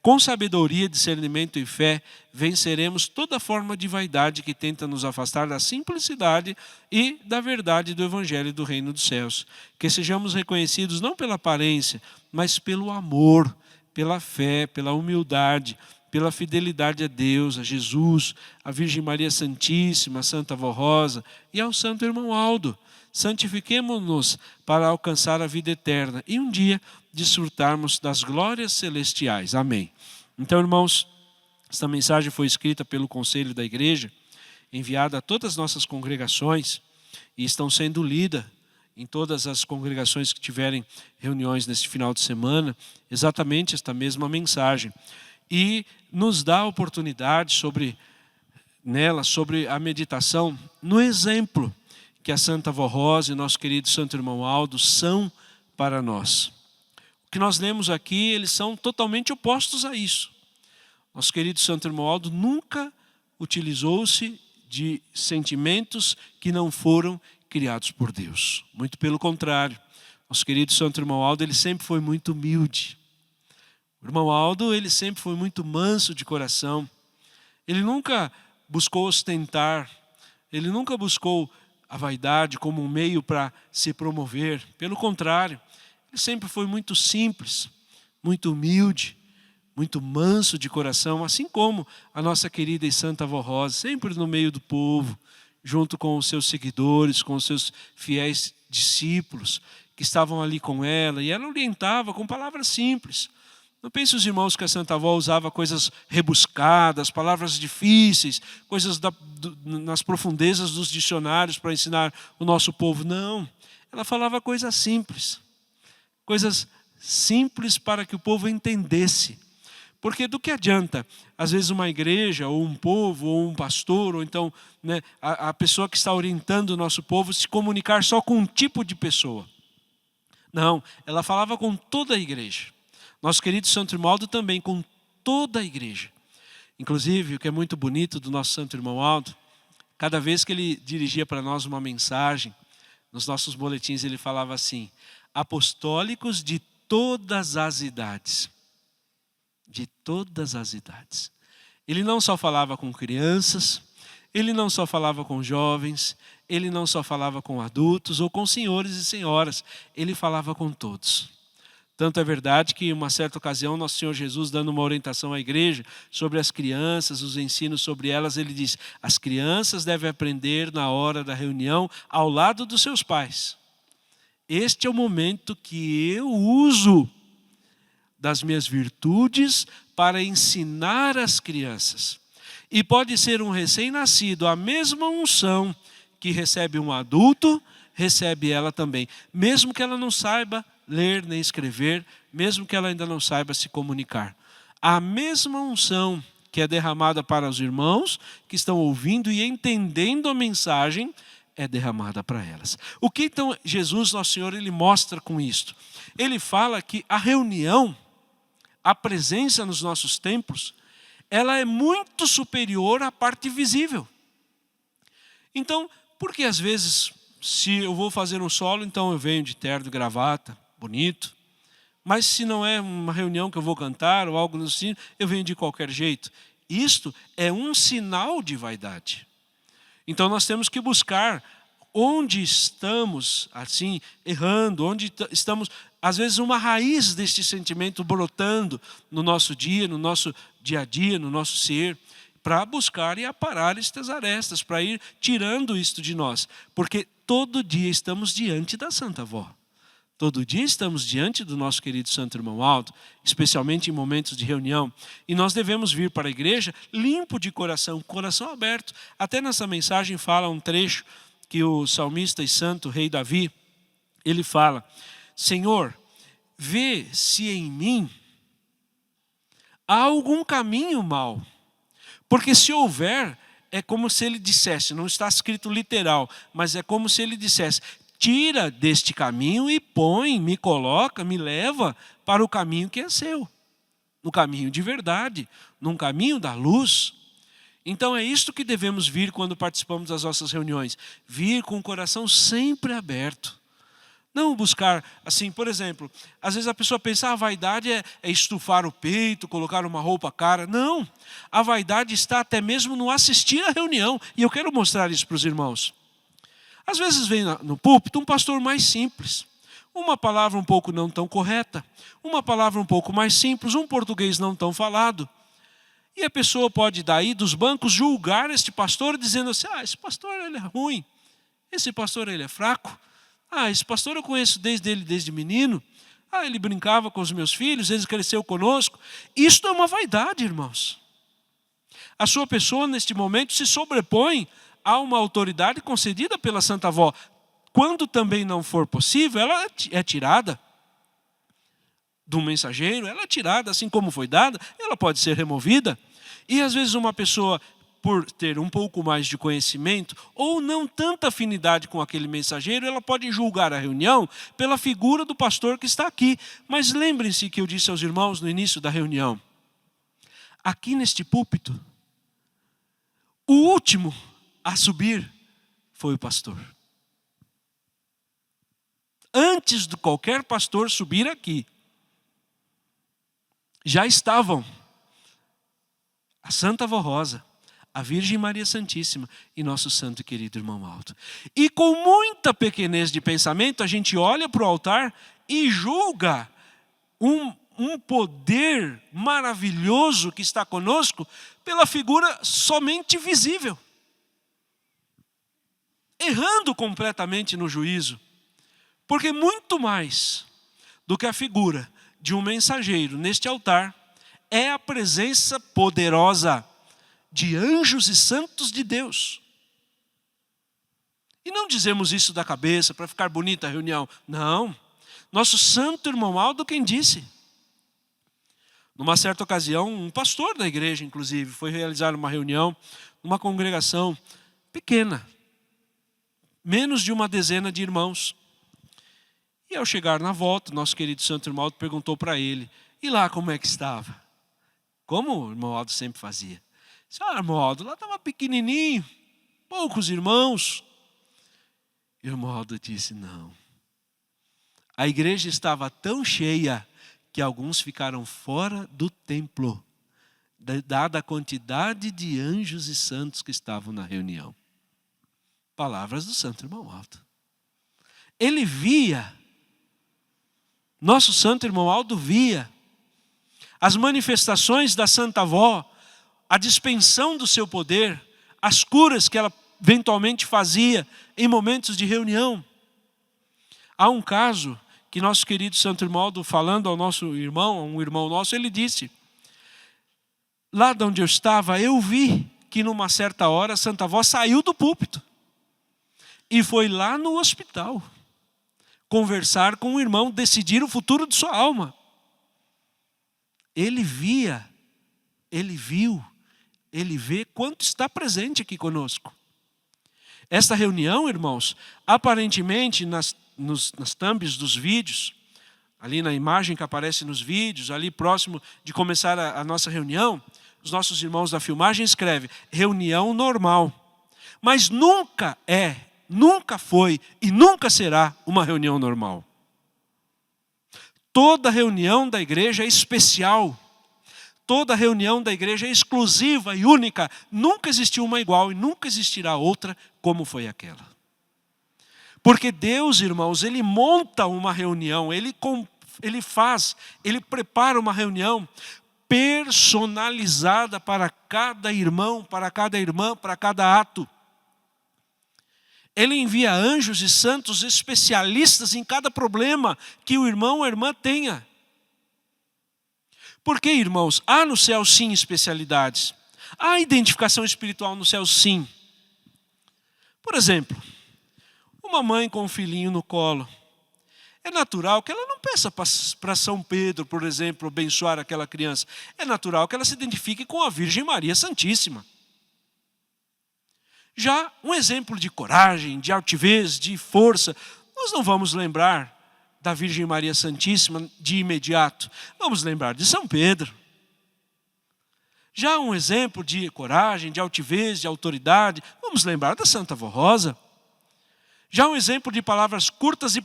Com sabedoria, discernimento e fé, venceremos toda forma de vaidade que tenta nos afastar da simplicidade e da verdade do Evangelho do Reino dos Céus. Que sejamos reconhecidos não pela aparência, mas pelo amor, pela fé, pela humildade, pela fidelidade a Deus, a Jesus, a Virgem Maria Santíssima, a Santa Avó Rosa e ao Santo Irmão Aldo. Santifiquemo-nos para alcançar a vida eterna e um dia desfrutarmos das glórias celestiais. Amém. Então, irmãos, esta mensagem foi escrita pelo Conselho da Igreja, enviada a todas as nossas congregações e estão sendo lida em todas as congregações que tiverem reuniões neste final de semana, exatamente esta mesma mensagem. E nos dá a oportunidade sobre a meditação no exemplo que a Santa Avó Rosa e nosso querido Santo Irmão Aldo são para nós. O que nós lemos aqui, eles são totalmente opostos a isso. Nosso querido Santo Irmão Aldo nunca utilizou-se de sentimentos que não foram criados por Deus. Muito pelo contrário. Nosso querido Santo Irmão Aldo, ele sempre foi muito humilde. O irmão Aldo, ele sempre foi muito manso de coração. Ele nunca buscou ostentar. Ele nunca buscou a vaidade como um meio para se promover. Pelo contrário, ele sempre foi muito simples, muito humilde, muito manso de coração, assim como a nossa querida e Santa Avó Rosa, sempre no meio do povo, junto com os seus seguidores, com os seus fiéis discípulos que estavam ali com ela, e ela orientava com palavras simples. Não pense os irmãos que a Santa Avó usava coisas rebuscadas, palavras difíceis, coisas nas profundezas dos dicionários para ensinar o nosso povo. Não, ela falava coisas simples para que o povo entendesse. Porque do que adianta, às vezes, uma igreja, ou um povo, ou um pastor, ou então a pessoa que está orientando o nosso povo se comunicar só com um tipo de pessoa? Não, ela falava com toda a igreja. Nosso querido Santo Irmão Aldo também, com toda a igreja. Inclusive, o que é muito bonito do nosso Santo Irmão Aldo, cada vez que ele dirigia para nós uma mensagem, nos nossos boletins ele falava assim: apostólicos de todas as idades. De todas as idades. Ele não só falava com crianças, ele não só falava com jovens, ele não só falava com adultos ou com senhores e senhoras, ele falava com todos. Tanto é verdade que, em uma certa ocasião, nosso Senhor Jesus, dando uma orientação à igreja sobre as crianças, os ensinos sobre elas, ele diz: as crianças devem aprender na hora da reunião ao lado dos seus pais. Este é o momento que eu uso das minhas virtudes para ensinar as crianças. E pode ser um recém-nascido, a mesma unção que recebe um adulto, recebe ela também, mesmo que ela não saiba ler nem escrever, mesmo que ela ainda não saiba se comunicar. A mesma unção que é derramada para os irmãos que estão ouvindo e entendendo a mensagem é derramada para elas. O que então Jesus, nosso Senhor, ele mostra com isto? Ele fala que a reunião, a presença nos nossos templos, ela é muito superior à parte visível. Então, porque às vezes, se eu vou fazer um solo, então eu venho de terno e gravata, bonito. Mas se não é uma reunião que eu vou cantar ou algo assim, eu venho de qualquer jeito. Isto é um sinal de vaidade. Então nós temos que buscar onde estamos assim errando, onde estamos, às vezes, uma raiz deste sentimento brotando no nosso dia a dia, no nosso ser, para buscar e aparar estas arestas, para ir tirando isto de nós. Porque todo dia estamos diante da Santa Avó. Todo dia estamos diante do nosso querido Santo Irmão Aldo, especialmente em momentos de reunião. E nós devemos vir para a igreja limpo de coração, coração aberto. Até nessa mensagem fala um trecho que o salmista e santo rei Davi, ele fala: Senhor, vê se em mim há algum caminho mau. Porque se houver, é como se ele dissesse, não está escrito literal, mas é como se ele dissesse: tira deste caminho e põe, me coloca, me leva para o caminho que é seu. No caminho de verdade, num caminho da luz. Então é isto que devemos vir quando participamos das nossas reuniões. Vir com o coração sempre aberto. Não buscar, assim, por exemplo, às vezes a pessoa pensa, a vaidade é estufar o peito, colocar uma roupa cara. Não, a vaidade está até mesmo no assistir à reunião. E eu quero mostrar isso para os irmãos. Às vezes vem no púlpito um pastor mais simples, uma palavra um pouco não tão correta, uma palavra um pouco mais simples, um português não tão falado. E a pessoa pode daí dos bancos julgar este pastor dizendo assim, esse pastor ele é ruim, esse pastor ele é fraco. Esse pastor eu conheço desde menino. Ele brincava com os meus filhos, ele cresceu conosco. Isto é uma vaidade, irmãos. A sua pessoa, neste momento, se sobrepõe a uma autoridade concedida pela Santa Avó. Quando também não for possível, ela é tirada do mensageiro, ela é tirada, assim como foi dada, ela pode ser removida. E às vezes uma pessoa, por ter um pouco mais de conhecimento, ou não tanta afinidade com aquele mensageiro, ela pode julgar a reunião pela figura do pastor que está aqui. Mas lembrem-se que eu disse aos irmãos no início da reunião, aqui neste púlpito, o último a subir foi o pastor. Antes de qualquer pastor subir aqui, já estavam a Santa Avó Rosa, a Virgem Maria Santíssima e nosso santo e querido irmão Aldo. E com muita pequenez de pensamento, a gente olha para o altar e julga um poder maravilhoso que está conosco pela figura somente visível. Errando completamente no juízo. Porque muito mais do que a figura de um mensageiro neste altar é a presença poderosa de anjos e santos de Deus. E não dizemos isso da cabeça para ficar bonita a reunião. Não. Nosso santo irmão Aldo quem disse. Numa certa ocasião, um pastor da igreja, inclusive, foi realizar uma reunião numa congregação pequena. Menos de uma dezena de irmãos. E ao chegar na volta, nosso querido santo irmão Aldo perguntou para ele, e lá como é que estava? Como o irmão Aldo sempre fazia. Irmão Aldo, lá estava pequenininho, poucos irmãos. E o irmão Aldo disse, não. A igreja estava tão cheia que alguns ficaram fora do templo, dada a quantidade de anjos e santos que estavam na reunião. Palavras do santo irmão Aldo. Ele via, nosso santo irmão Aldo via, as manifestações da Santa Avó, a dispensão do seu poder, as curas que ela eventualmente fazia em momentos de reunião. Há um caso que nosso querido santo irmão Aldo, falando ao nosso irmão, a um irmão nosso, ele disse, lá de onde eu estava, eu vi que numa certa hora a Santa Avó saiu do púlpito e foi lá no hospital conversar com o irmão, decidir o futuro de sua alma. Ele via, ele viu, ele vê quanto está presente aqui conosco. Esta reunião, irmãos, aparentemente nas thumbs dos vídeos, ali na imagem que aparece nos vídeos, ali próximo de começar a nossa reunião, os nossos irmãos da filmagem escrevem, reunião normal. Mas nunca foi e nunca será uma reunião normal. Toda reunião da igreja é especial. Toda reunião da igreja é exclusiva e única. Nunca existiu uma igual e nunca existirá outra como foi aquela. Porque Deus, irmãos, Ele monta uma reunião, Ele prepara uma reunião personalizada para cada irmão, para cada irmã, para cada ato. Ele envia anjos e santos especialistas em cada problema que o irmão ou a irmã tenha. Porque, irmãos, há no céu sim especialidades. Há identificação espiritual no céu sim. Por exemplo, uma mãe com um filhinho no colo. É natural que ela não peça para São Pedro, por exemplo, abençoar aquela criança. É natural que ela se identifique com a Virgem Maria Santíssima. Já um exemplo de coragem, de altivez, de força, nós não vamos lembrar da Virgem Maria Santíssima de imediato. Vamos lembrar de São Pedro. Já um exemplo de coragem, de altivez, de autoridade, vamos lembrar da Santa Avó Rosa. Já um exemplo de palavras curtas e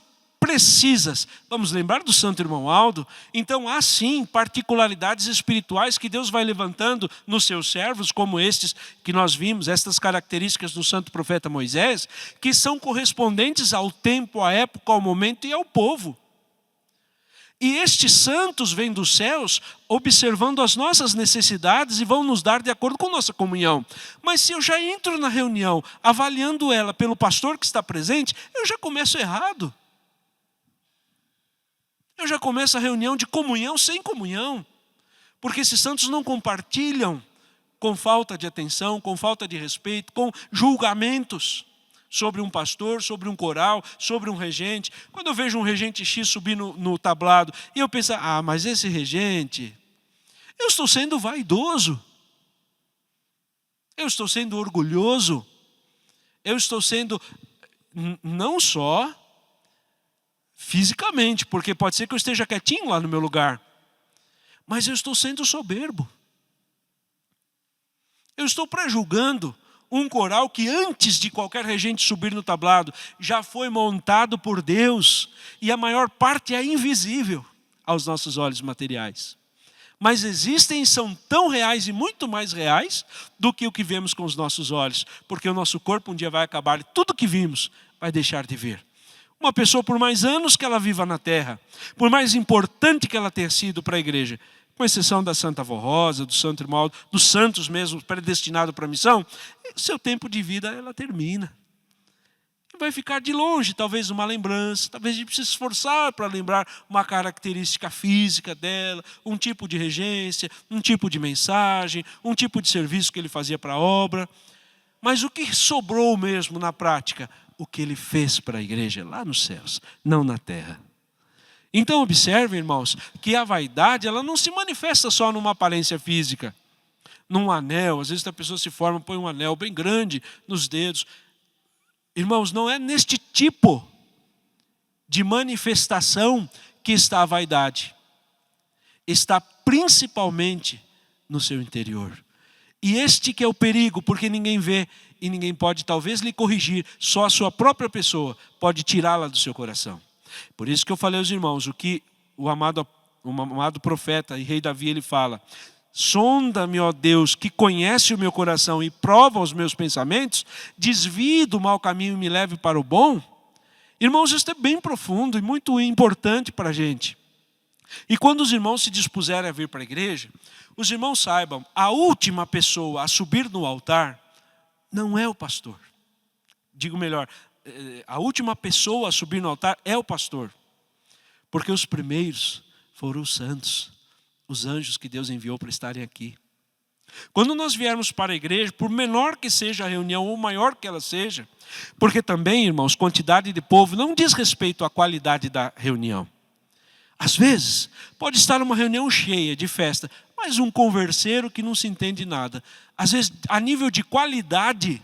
precisas. Vamos lembrar do santo irmão Aldo? Então há sim particularidades espirituais que Deus vai levantando nos seus servos, como estes que nós vimos, estas características do santo profeta Moisés, que são correspondentes ao tempo, à época, ao momento e ao povo. E estes santos vêm dos céus observando as nossas necessidades e vão nos dar de acordo com nossa comunhão. Mas se eu já entro na reunião avaliando ela pelo pastor que está presente, eu já começo errado. Eu já começo a reunião de comunhão sem comunhão. Porque esses santos não compartilham com falta de atenção, com falta de respeito, com julgamentos sobre um pastor, sobre um coral, sobre um regente. Quando eu vejo um regente X subir no tablado e eu penso, mas esse regente, eu estou sendo vaidoso, eu estou sendo orgulhoso, eu estou sendo não só fisicamente, porque pode ser que eu esteja quietinho lá no meu lugar, mas eu estou sendo soberbo. Eu estou pré-julgando um coral que antes de qualquer regente subir no tablado, já foi montado por Deus, e a maior parte é invisível aos nossos olhos materiais. Mas existem e são tão reais e muito mais reais do que o que vemos com os nossos olhos, porque o nosso corpo um dia vai acabar e tudo que vimos vai deixar de ver. Uma pessoa, por mais anos que ela viva na terra, por mais importante que ela tenha sido para a igreja, com exceção da Santa Avó Rosa, do Santo Irmão Aldo, dos santos mesmo predestinados para a missão, seu tempo de vida ela termina. E vai ficar de longe, talvez uma lembrança, talvez a gente precise se esforçar para lembrar uma característica física dela, um tipo de regência, um tipo de mensagem, um tipo de serviço que ele fazia para a obra. Mas o que sobrou mesmo na prática? O que ele fez para a igreja lá nos céus, não na terra. Então observem, irmãos, que a vaidade ela não se manifesta só numa aparência física, num anel. Às vezes a pessoa se forma, põe um anel bem grande nos dedos. Irmãos, não é neste tipo de manifestação que está a vaidade. Está principalmente no seu interior. E este que é o perigo, porque ninguém vê e ninguém pode talvez lhe corrigir, só a sua própria pessoa pode tirá-la do seu coração. Por isso que eu falei aos irmãos, o que o amado profeta e rei Davi ele fala: sonda-me, ó Deus, que conhece o meu coração e prova os meus pensamentos, desvie do mau caminho e me leve para o bom. Irmãos, isso é bem profundo e muito importante para a gente. E quando os irmãos se dispuserem a vir para a igreja, os irmãos saibam, a última pessoa a subir no altar não é o pastor. Digo melhor, a última pessoa a subir no altar é o pastor. Porque os primeiros foram os santos, os anjos que Deus enviou para estarem aqui. Quando nós viermos para a igreja, por menor que seja a reunião ou maior que ela seja, porque também, irmãos, quantidade de povo não diz respeito à qualidade da reunião. Às vezes, pode estar uma reunião cheia de festa, mas um converseiro que não se entende nada. Às vezes, a nível de qualidade,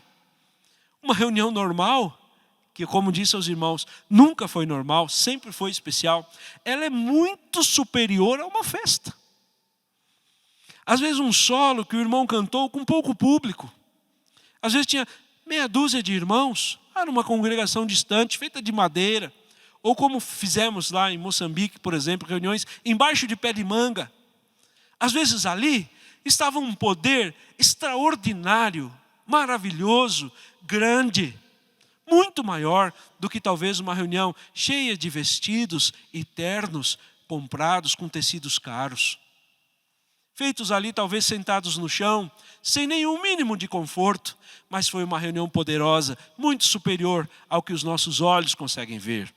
uma reunião normal, que como disse aos irmãos, nunca foi normal, sempre foi especial, ela é muito superior a uma festa. Às vezes um solo que o irmão cantou com pouco público. Às vezes tinha meia dúzia de irmãos, numa congregação distante, feita de madeira. Ou como fizemos lá em Moçambique, por exemplo, reuniões embaixo de pé de manga. Às vezes ali estava um poder extraordinário, maravilhoso, grande, muito maior do que talvez uma reunião cheia de vestidos e ternos comprados com tecidos caros. Feitos ali talvez sentados no chão, sem nenhum mínimo de conforto, mas foi uma reunião poderosa, muito superior ao que os nossos olhos conseguem ver.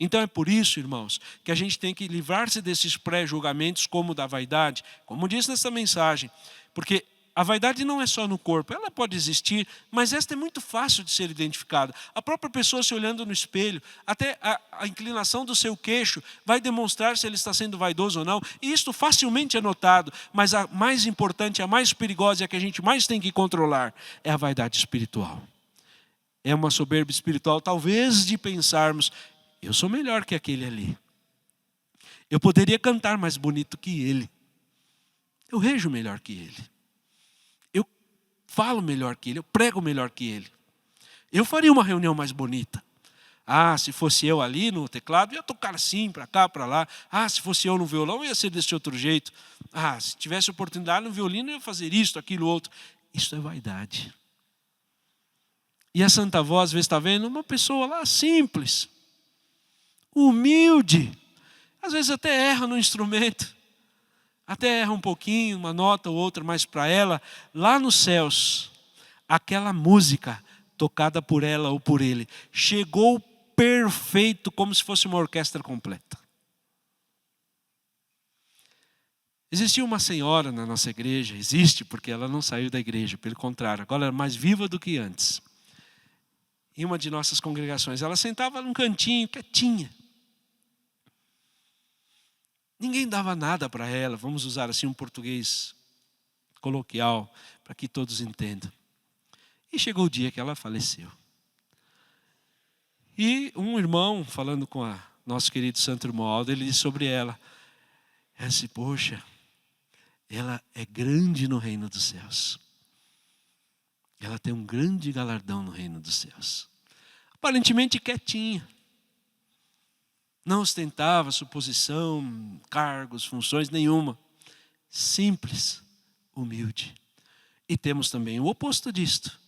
Então é por isso, irmãos, que a gente tem que livrar-se desses pré-julgamentos como o da vaidade, como diz nessa mensagem, porque a vaidade não é só no corpo, ela pode existir, mas esta é muito fácil de ser identificada. A própria pessoa se olhando no espelho, até a inclinação do seu queixo vai demonstrar se ele está sendo vaidoso ou não, e isto facilmente é notado, mas a mais importante, a mais perigosa e a que a gente mais tem que controlar é a vaidade espiritual. É uma soberba espiritual, talvez de pensarmos, eu sou melhor que aquele ali. Eu poderia cantar mais bonito que ele. Eu rejo melhor que ele. Eu falo melhor que ele. Eu prego melhor que ele. Eu faria uma reunião mais bonita. Ah, se fosse eu ali no teclado, ia tocar assim, para cá, para lá. Ah, se fosse eu no violão, ia ser desse outro jeito. Ah, se tivesse oportunidade no violino, eu ia fazer isto, aquilo, outro. Isso é vaidade. E a Santa Avó, às vezes, está vendo uma pessoa lá simples, humilde, às vezes até erra no instrumento, até erra um pouquinho, uma nota ou outra, mas para ela, lá nos céus, aquela música tocada por ela ou por ele, chegou perfeito, como se fosse uma orquestra completa. Existia uma senhora na nossa igreja, existe porque ela não saiu da igreja, pelo contrário, agora ela é mais viva do que antes. Em uma de nossas congregações, ela sentava num cantinho, quietinha. Ninguém dava nada para ela, vamos usar assim um português coloquial, para que todos entendam. E chegou o dia que ela faleceu. E um irmão, falando com a nosso querido Santo Irmão Aldo, ele disse sobre ela, ela disse, poxa, ela é grande no reino dos céus. Ela tem um grande galardão no reino dos céus. Aparentemente quietinha. Não ostentava suposição, cargos, funções nenhuma. Simples, humilde. E temos também o oposto disto.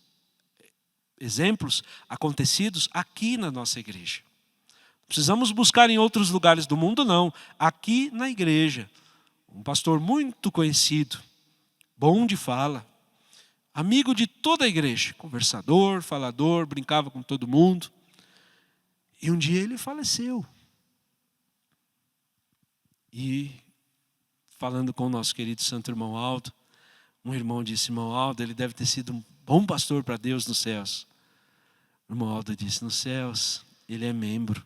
Exemplos acontecidos aqui na nossa igreja. Precisamos buscar em outros lugares do mundo, não. Aqui na igreja. Um pastor muito conhecido, bom de fala, amigo de toda a igreja, conversador, falador, brincava com todo mundo. E um dia ele faleceu. E falando com o nosso querido Santo Irmão Aldo, um irmão disse, irmão Aldo, ele deve ter sido um bom pastor para Deus nos céus. O irmão Aldo disse, nos céus, ele é membro.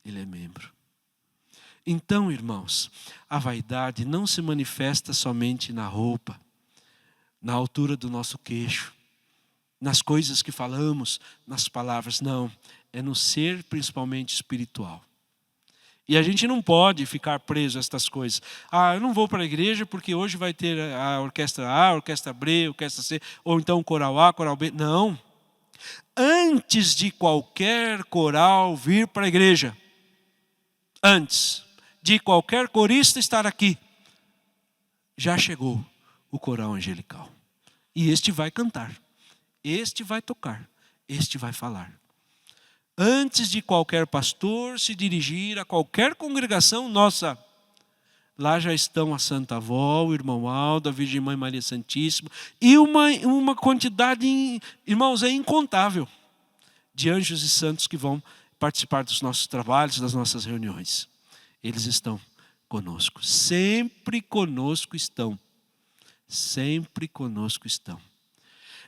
Ele é membro. Então, irmãos, a vaidade não se manifesta somente na roupa, na altura do nosso queixo, nas coisas que falamos, nas palavras, não. É no ser principalmente espiritual. E a gente não pode ficar preso a estas coisas. Ah, eu não vou para a igreja porque hoje vai ter a orquestra A, a orquestra B, a orquestra C, ou então o coral A, coral B. Não. Antes de qualquer coral vir para a igreja, antes de qualquer corista estar aqui, já chegou o coral angelical. E este vai cantar, este vai tocar, este vai falar. Antes de qualquer pastor se dirigir a qualquer congregação nossa, lá já estão a Santa Avó, o irmão Aldo, a Virgem Mãe Maria Santíssima, e uma quantidade, irmãos, é incontável, de anjos e santos que vão participar dos nossos trabalhos, das nossas reuniões. Eles estão conosco, sempre conosco estão. Sempre conosco estão.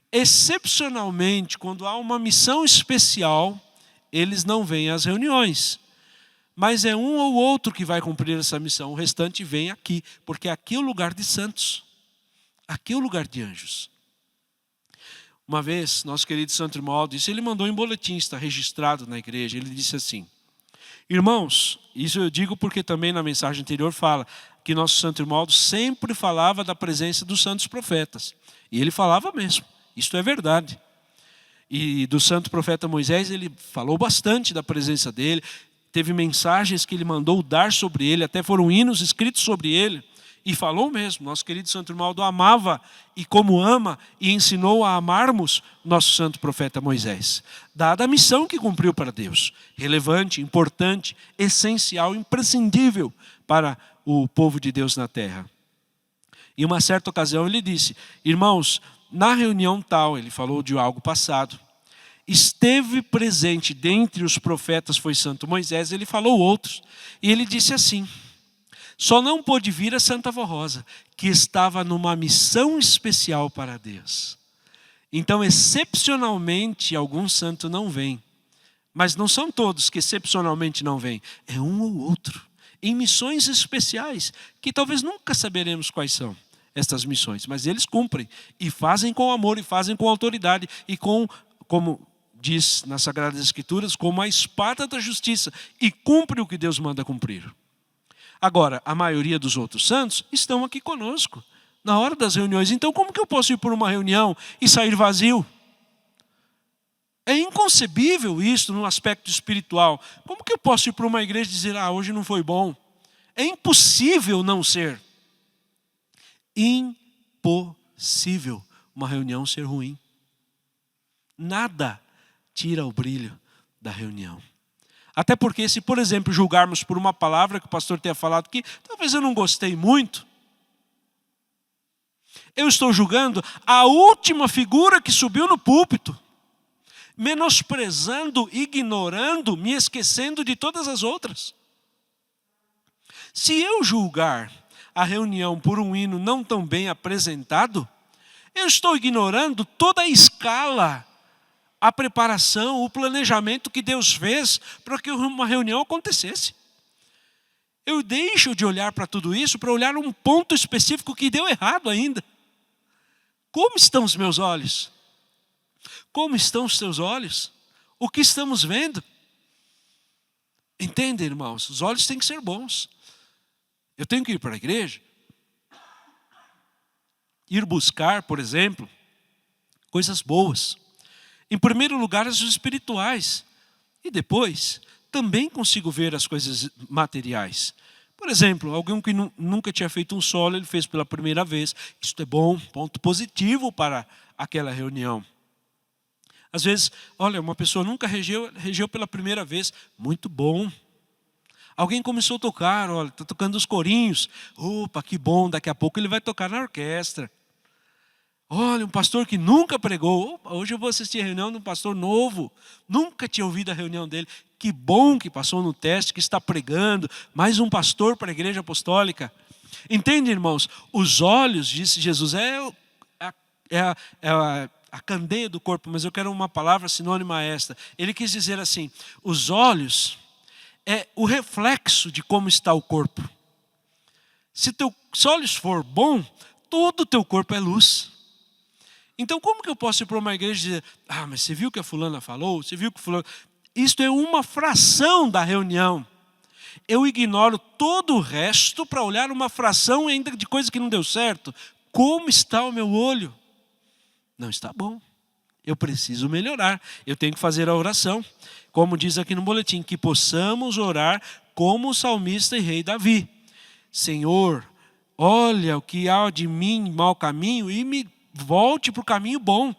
Excepcionalmente, quando há uma missão especial, eles não vêm às reuniões. Mas é um ou outro que vai cumprir essa missão. O restante vem aqui, porque aqui é o lugar de santos. Aqui é o lugar de anjos. Uma vez, nosso querido Santo Irmão Aldo disse, ele mandou em boletim, está registrado na igreja, ele disse assim, irmãos, isso eu digo porque também na mensagem anterior fala que nosso Santo Irmão Aldo sempre falava da presença dos santos profetas. E ele falava mesmo, isto é verdade. E do santo profeta Moisés, ele falou bastante da presença dele, teve mensagens que ele mandou dar sobre ele, até foram hinos escritos sobre ele, e falou mesmo, nosso querido Santo Irmão Aldo amava, e como ama, e ensinou a amarmos nosso santo profeta Moisés, dada a missão que cumpriu para Deus, relevante, importante, essencial, imprescindível para o povo de Deus na terra. Em uma certa ocasião ele disse, irmãos, na reunião tal, ele falou de algo passado, esteve presente dentre os profetas foi Santo Moisés, ele falou outros, e ele disse assim, só não pôde vir a Santa Avó Rosa, que estava numa missão especial para Deus. Então, excepcionalmente, algum santo não vem. Mas não são todos que excepcionalmente não vêm. É um ou outro. Em missões especiais, que talvez nunca saberemos quais são estas missões. Mas eles cumprem. E fazem com amor, e fazem com autoridade. E com, como diz nas Sagradas Escrituras, como a espada da justiça. E cumpre o que Deus manda cumprir. Agora, a maioria dos outros santos estão aqui conosco, na hora das reuniões. Então, como que eu posso ir por uma reunião e sair vazio? É inconcebível isso no aspecto espiritual. Como que eu posso ir para uma igreja e dizer, hoje não foi bom? É impossível não ser. Impossível uma reunião ser ruim. Nada tira o brilho da reunião. Até porque se, por exemplo, julgarmos por uma palavra que o pastor tenha falado aqui, talvez eu não gostei muito. Eu estou julgando a última figura que subiu no púlpito, menosprezando, ignorando, me esquecendo de todas as outras. Se eu julgar a reunião por um hino não tão bem apresentado, eu estou ignorando toda a escala, a preparação, o planejamento que Deus fez para que uma reunião acontecesse. Eu deixo de olhar para tudo isso para olhar um ponto específico que deu errado ainda. Como estão os meus olhos? Como estão os teus olhos? O que estamos vendo? Entende, irmãos? Os olhos têm que ser bons. Eu tenho que ir para a igreja. Ir buscar, por exemplo, coisas boas. Em primeiro lugar, as espirituais. E depois, também consigo ver as coisas materiais. Por exemplo, alguém que nunca tinha feito um solo, ele fez pela primeira vez. Isso é bom, ponto positivo para aquela reunião. Às vezes, olha, uma pessoa nunca regeu pela primeira vez. Muito bom. Alguém começou a tocar, olha, está tocando os corinhos. Opa, que bom, daqui a pouco ele vai tocar na orquestra. Olha, um pastor que nunca pregou. Opa, hoje eu vou assistir a reunião de um pastor novo. Nunca tinha ouvido a reunião dele. Que bom que passou no teste, que está pregando. Mais um pastor para a igreja apostólica. Entende, irmãos? Os olhos, disse Jesus, a candeia do corpo. Mas eu quero uma palavra sinônima a esta. Ele quis dizer assim, os olhos é o reflexo de como está o corpo. Se teus olhos for bom, todo o teu corpo é luz. Então como que eu posso ir para uma igreja e dizer, mas você viu o que a fulana falou? Você viu o que fulano... Isto é uma fração da reunião. Eu ignoro todo o resto para olhar uma fração ainda de coisa que não deu certo. Como está o meu olho? Não está bom. Eu preciso melhorar. Eu tenho que fazer a oração. Como diz aqui no boletim, que possamos orar como o salmista e rei Davi. Senhor, olha o que há de mim em mau caminho e me volte para o caminho bom.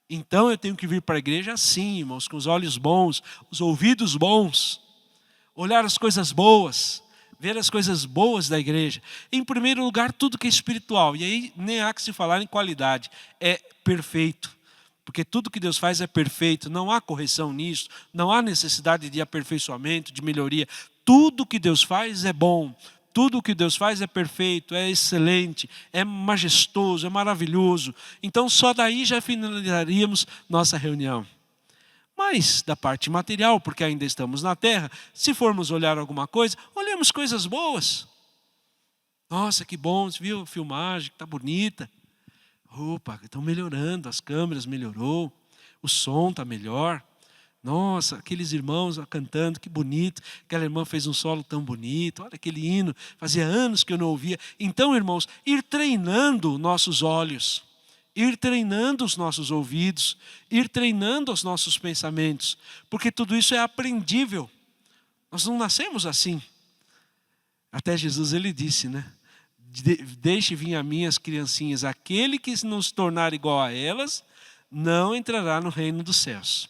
Então eu tenho que vir para a igreja assim, irmãos, com os olhos bons, os ouvidos bons, olhar as coisas boas, ver as coisas boas da igreja. Em primeiro lugar, tudo que é espiritual. E aí nem há que se falar em qualidade, é perfeito. Porque tudo que Deus faz é perfeito, não há correção nisso, não há necessidade de aperfeiçoamento, de melhoria. Tudo que Deus faz é bom. Tudo o que Deus faz é perfeito, é excelente, é majestoso, é maravilhoso. Então só daí já finalizaríamos nossa reunião. Mas da parte material, porque ainda estamos na terra, se formos olhar alguma coisa, olhemos coisas boas. Nossa, que bom, você viu a filmagem, está bonita. Opa, estão melhorando, as câmeras melhorou, o som está melhor. Nossa, aqueles irmãos cantando, que bonito. Aquela irmã fez um solo tão bonito. Olha aquele hino, fazia anos que eu não ouvia. Então, irmãos, ir treinando nossos olhos, ir treinando os nossos ouvidos, ir treinando os nossos pensamentos. Porque tudo isso é aprendível. Nós não nascemos assim. Até Jesus, ele disse, né? Deixe vir a mim as criancinhas. Aquele que não se tornar igual a elas, não entrará no reino dos céus.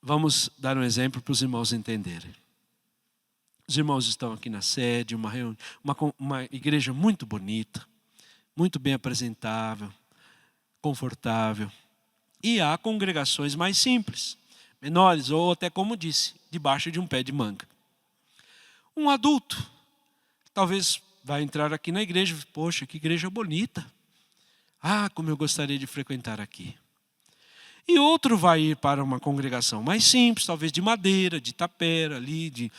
Vamos dar um exemplo para os irmãos entenderem. Os irmãos estão aqui na sede, uma igreja muito bonita, muito bem apresentável, confortável. E há congregações mais simples, menores, ou até como disse, debaixo de um pé de manga. Um adulto, talvez vai entrar aqui na igreja, poxa, que igreja bonita. Como eu gostaria de frequentar aqui. E outro vai ir para uma congregação mais simples, talvez de madeira, de tapera, ali,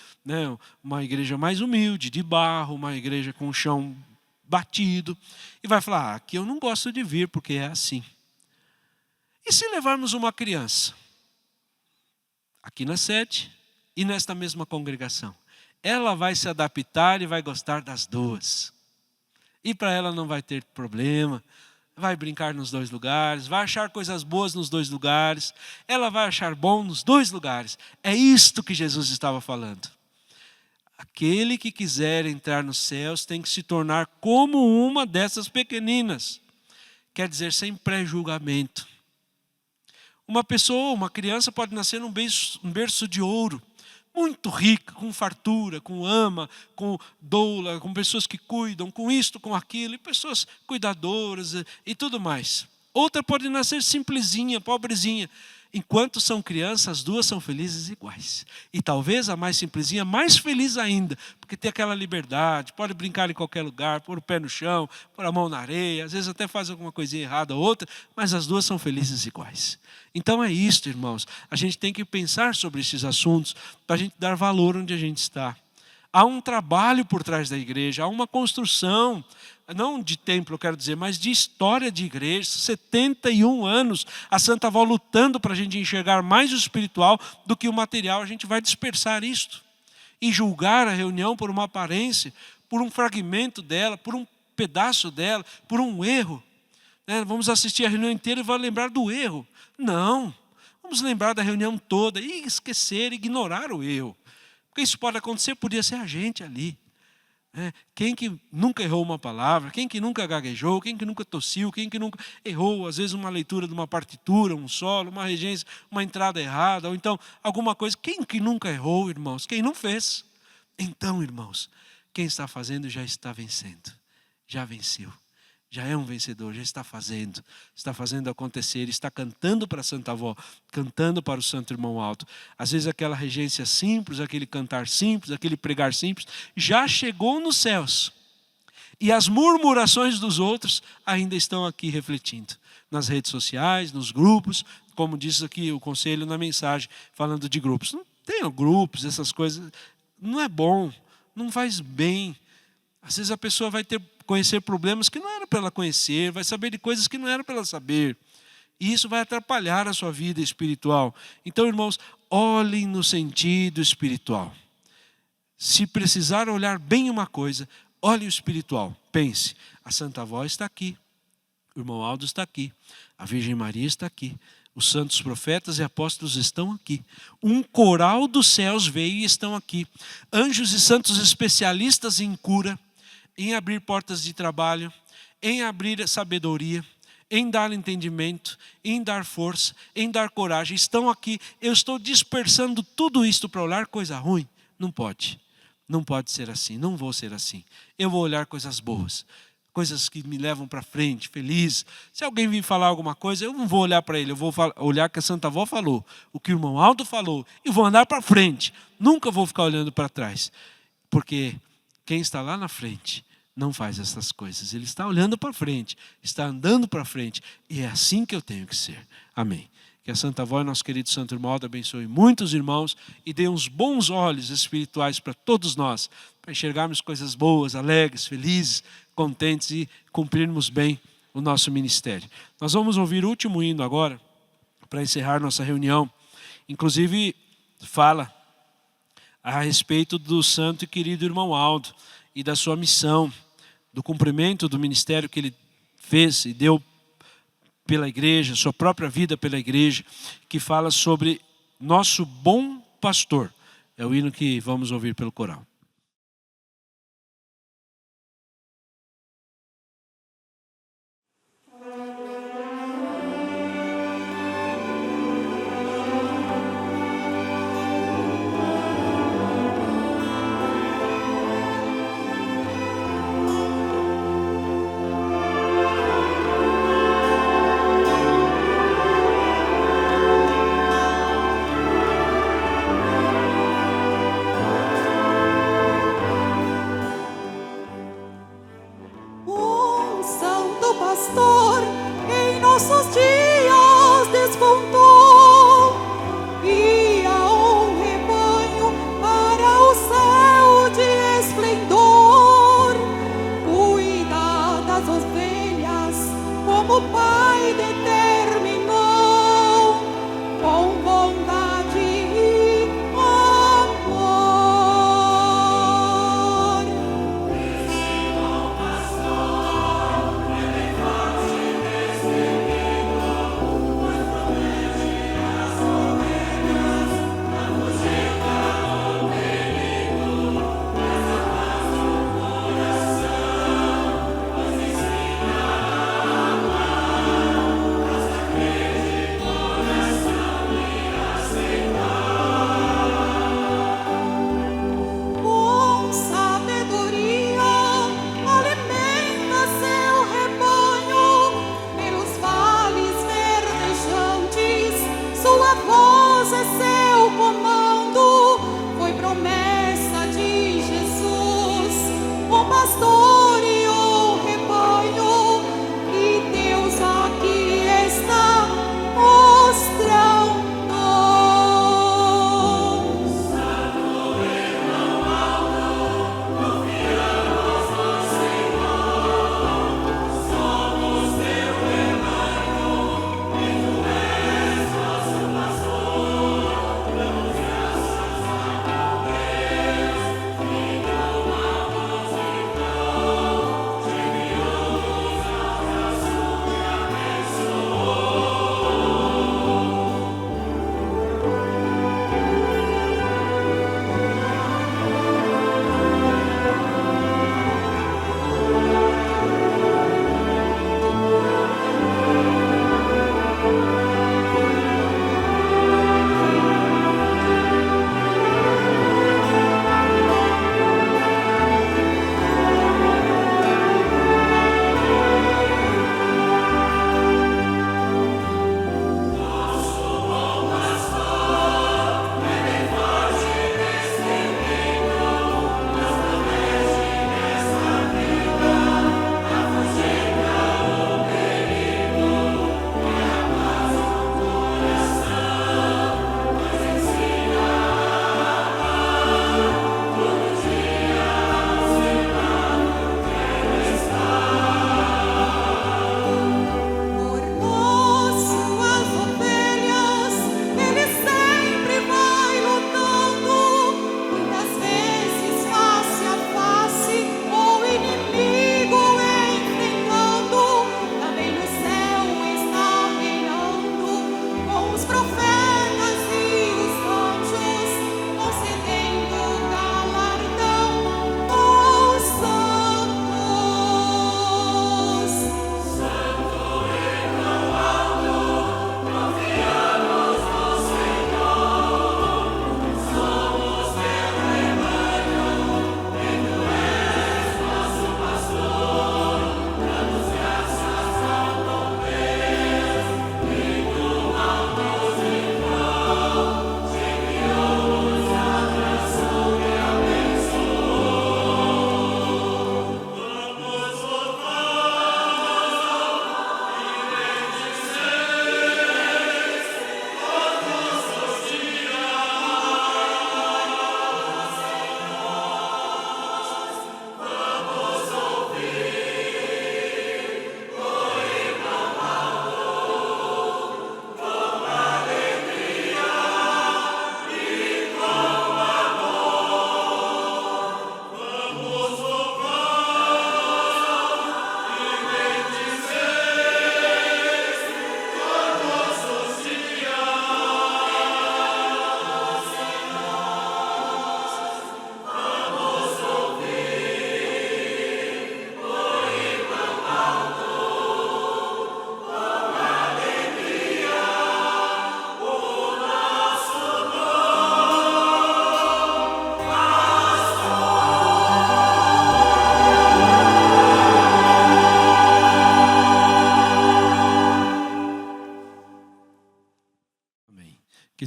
uma igreja mais humilde, de barro, uma igreja com chão batido. E vai falar, aqui eu não gosto de vir porque é assim. E se levarmos uma criança aqui na sede e nesta mesma congregação? Ela vai se adaptar e vai gostar das duas. E para ela não vai ter problema. vai brincar nos dois lugares, vai achar coisas boas nos dois lugares, ela vai achar bom nos dois lugares. É isto que Jesus estava falando. Aquele que quiser entrar nos céus tem que se tornar como uma dessas pequeninas. Quer dizer, sem pré-julgamento. Uma pessoa, uma criança pode nascer num berço de ouro, muito rica, com fartura, com ama, com doula, com pessoas que cuidam, com isto, com aquilo, e pessoas cuidadoras e tudo mais. Outra pode nascer simplesinha, pobrezinha. Enquanto são crianças, as duas são felizes iguais. E talvez a mais simplesinha, mais feliz ainda, porque tem aquela liberdade, pode brincar em qualquer lugar, pôr o pé no chão, pôr a mão na areia, às vezes até faz alguma coisinha errada ou outra, mas as duas são felizes iguais. Então é isto, irmãos, a gente tem que pensar sobre esses assuntos, para a gente dar valor onde a gente está. Há um trabalho por trás da igreja, há uma construção, não de templo, eu quero dizer, mas de história de igreja. 71 anos, a Santa Avó lutando para a gente enxergar mais o espiritual do que o material. A gente vai dispersar isto e julgar a reunião por uma aparência, por um fragmento dela, por um pedaço dela, por um erro. Vamos assistir a reunião inteira e vamos lembrar do erro. Não, vamos lembrar da reunião toda e esquecer, ignorar o erro. Porque isso pode acontecer, podia ser a gente ali. Quem que nunca errou uma palavra, quem que nunca gaguejou, quem que nunca tossiu, quem que nunca errou, às vezes uma leitura de uma partitura, um solo, uma regência, uma entrada errada, ou então alguma coisa. Quem que nunca errou, irmãos? Quem não fez? Então, irmãos, quem está fazendo já está vencendo, já venceu. Já é um vencedor, já está fazendo acontecer, está cantando para a Santa Avó, cantando para o Santo Irmão Alto. Às vezes aquela regência simples, aquele cantar simples, aquele pregar simples, já chegou nos céus. E as murmurações dos outros ainda estão aqui refletindo. Nas redes sociais, nos grupos, como diz aqui o conselho na mensagem, falando de grupos. Não tenham grupos, essas coisas, não é bom, não faz bem. Às vezes a pessoa vai conhecer problemas que não era para ela conhecer, vai saber de coisas que não era para ela saber. E isso vai atrapalhar a sua vida espiritual. Então, irmãos, olhem no sentido espiritual. Se precisar olhar bem uma coisa, olhe o espiritual. Pense, a Santa Avó está aqui, o irmão Aldo está aqui, a Virgem Maria está aqui, os santos profetas e apóstolos estão aqui. Um coral dos céus veio e estão aqui. Anjos e santos especialistas em cura, em abrir portas de trabalho, em abrir sabedoria, em dar entendimento, em dar força, em dar coragem. Estão aqui. Eu estou dispersando tudo isto para olhar coisa ruim? Não pode. Não pode ser assim. Não vou ser assim. Eu vou olhar coisas boas. Coisas que me levam para frente, feliz. Se alguém vir falar alguma coisa, eu não vou olhar para ele. Eu vou olhar o que a Santa Avó falou, o que o irmão Aldo falou, e vou andar para frente. Nunca vou ficar olhando para trás. Porque quem está lá na frente não faz essas coisas. Ele está olhando para frente, está andando para frente. E é assim que eu tenho que ser. Amém. Que a Santa Avó e nosso querido Santo Irmão Aldo abençoe muitos irmãos e dê uns bons olhos espirituais para todos nós, para enxergarmos coisas boas, alegres, felizes, contentes e cumprirmos bem o nosso ministério. Nós vamos ouvir o último hino agora, para encerrar nossa reunião. Inclusive, fala a respeito do santo e querido irmão Aldo e da sua missão, do cumprimento do ministério que ele fez e deu pela igreja, sua própria vida pela igreja, que fala sobre nosso bom pastor. É o hino que vamos ouvir pelo coral. Pastor, ele forte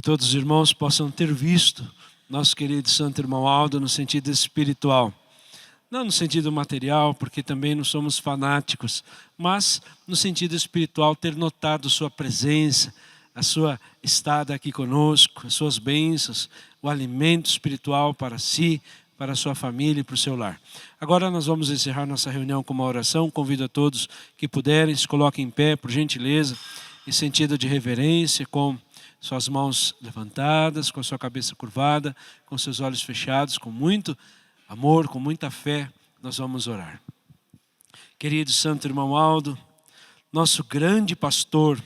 todos os irmãos possam ter visto nosso querido santo irmão Aldo no sentido espiritual. Não no sentido material, porque também não somos fanáticos, mas no sentido espiritual, ter notado sua presença, a sua estada aqui conosco, as suas bênçãos, o alimento espiritual para si, para a sua família e para o seu lar. Agora nós vamos encerrar nossa reunião com uma oração. Convido a todos que puderem, se coloquem em pé, por gentileza, em sentido de reverência, com suas mãos levantadas, com a sua cabeça curvada, com seus olhos fechados, com muito amor, com muita fé, nós vamos orar. Querido santo irmão Aldo, nosso grande pastor,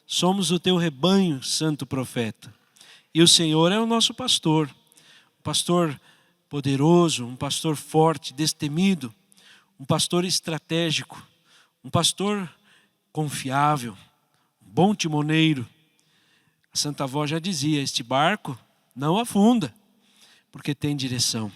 somos o teu rebanho, santo profeta. E o Senhor é o nosso pastor, um pastor poderoso, um pastor forte, destemido, um pastor estratégico, um pastor confiável, um bom timoneiro. A Santa Avó já dizia, este barco não afunda, porque tem direção.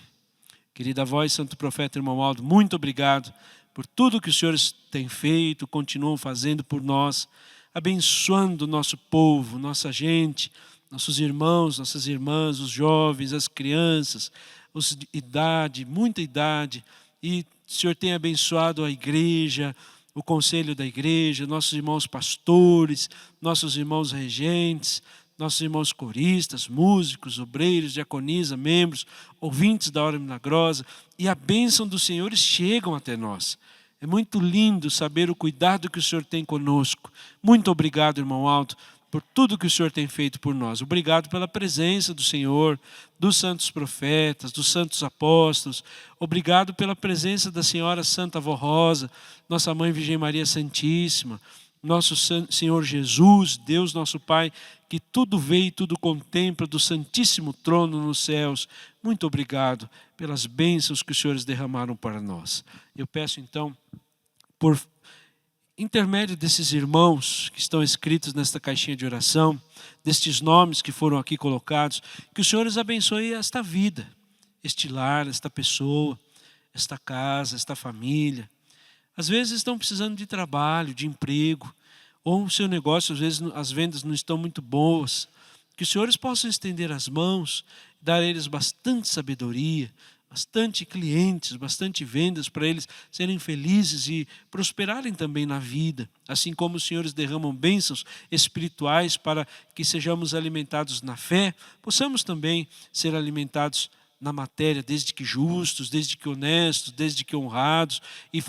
Querida avó e santo profeta irmão Aldo, muito obrigado por tudo que os senhores têm feito, continuam fazendo por nós, abençoando o nosso povo, nossa gente, nossos irmãos, nossas irmãs, os jovens, as crianças, os de idade, muita idade. E o Senhor tem abençoado a igreja, o conselho da igreja, nossos irmãos pastores, nossos irmãos regentes, nossos irmãos coristas, músicos, obreiros, diaconisa, membros, ouvintes da hora milagrosa, e a bênção dos senhores chegam até nós. É muito lindo saber o cuidado que o Senhor tem conosco. Muito obrigado, irmão Aldo, por tudo que o Senhor tem feito por nós. Obrigado pela presença do Senhor, dos santos profetas, dos santos apóstolos. Obrigado pela presença da Senhora Santa Avó Rosa, nossa Mãe Virgem Maria Santíssima, nosso Senhor Jesus, Deus nosso Pai, que tudo vê e tudo contempla do Santíssimo Trono nos céus. Muito obrigado pelas bênçãos que os senhores derramaram para nós. Eu peço então, por intermédio desses irmãos que estão escritos nesta caixinha de oração, destes nomes que foram aqui colocados, que os senhores abençoem esta vida, este lar, esta pessoa, esta casa, esta família. Às vezes estão precisando de trabalho, de emprego, ou o seu negócio, às vezes as vendas não estão muito boas. Que os senhores possam estender as mãos, dar a eles bastante sabedoria, bastante clientes, bastante vendas para eles serem felizes e prosperarem também na vida. Assim como os senhores derramam bênçãos espirituais para que sejamos alimentados na fé, possamos também ser alimentados na matéria, desde que justos, desde que honestos, desde que honrados, e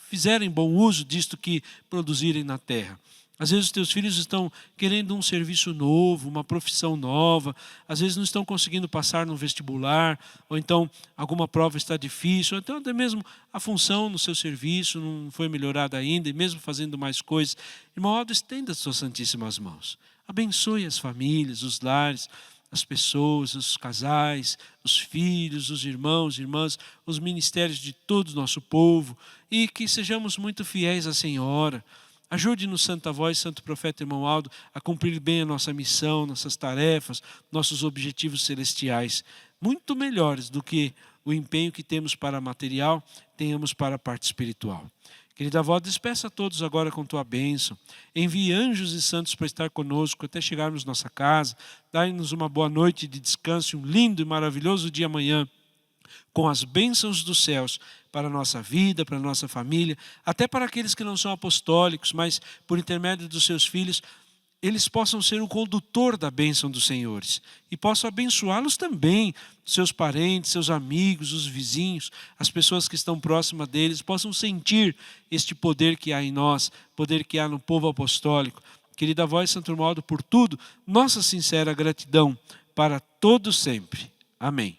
fizerem bom uso disto que produzirem na terra. Às vezes os teus filhos estão querendo um serviço novo, uma profissão nova, às vezes não estão conseguindo passar no vestibular, ou então alguma prova está difícil, ou então até mesmo a função no seu serviço não foi melhorada ainda, e mesmo fazendo mais coisas. Irmão Aldo, estenda as suas santíssimas mãos. Abençoe as famílias, os lares, as pessoas, os casais, os filhos, os irmãos, irmãs, os ministérios de todo o nosso povo, e que sejamos muito fiéis à Senhora. Ajude-nos, Santa Voz, Santo Profeta Irmão Aldo, a cumprir bem a nossa missão, nossas tarefas, nossos objetivos celestiais, muito melhores do que o empenho que temos para a material, tenhamos para a parte espiritual. Querida avó, despeça a todos agora com tua bênção. Envie anjos e santos para estar conosco até chegarmos à nossa casa. Dai-nos uma boa noite de descanso e um lindo e maravilhoso dia amanhã, com as bênçãos dos céus para a nossa vida, para a nossa família, até para aqueles que não são apostólicos, mas por intermédio dos seus filhos, eles possam ser o condutor da bênção dos senhores e possam abençoá-los também, seus parentes, seus amigos, os vizinhos, as pessoas que estão próximas deles, possam sentir este poder que há em nós, poder que há no povo apostólico. Querida avó e Santo Irmão Aldo, por tudo, nossa sincera gratidão para todos sempre. Amém.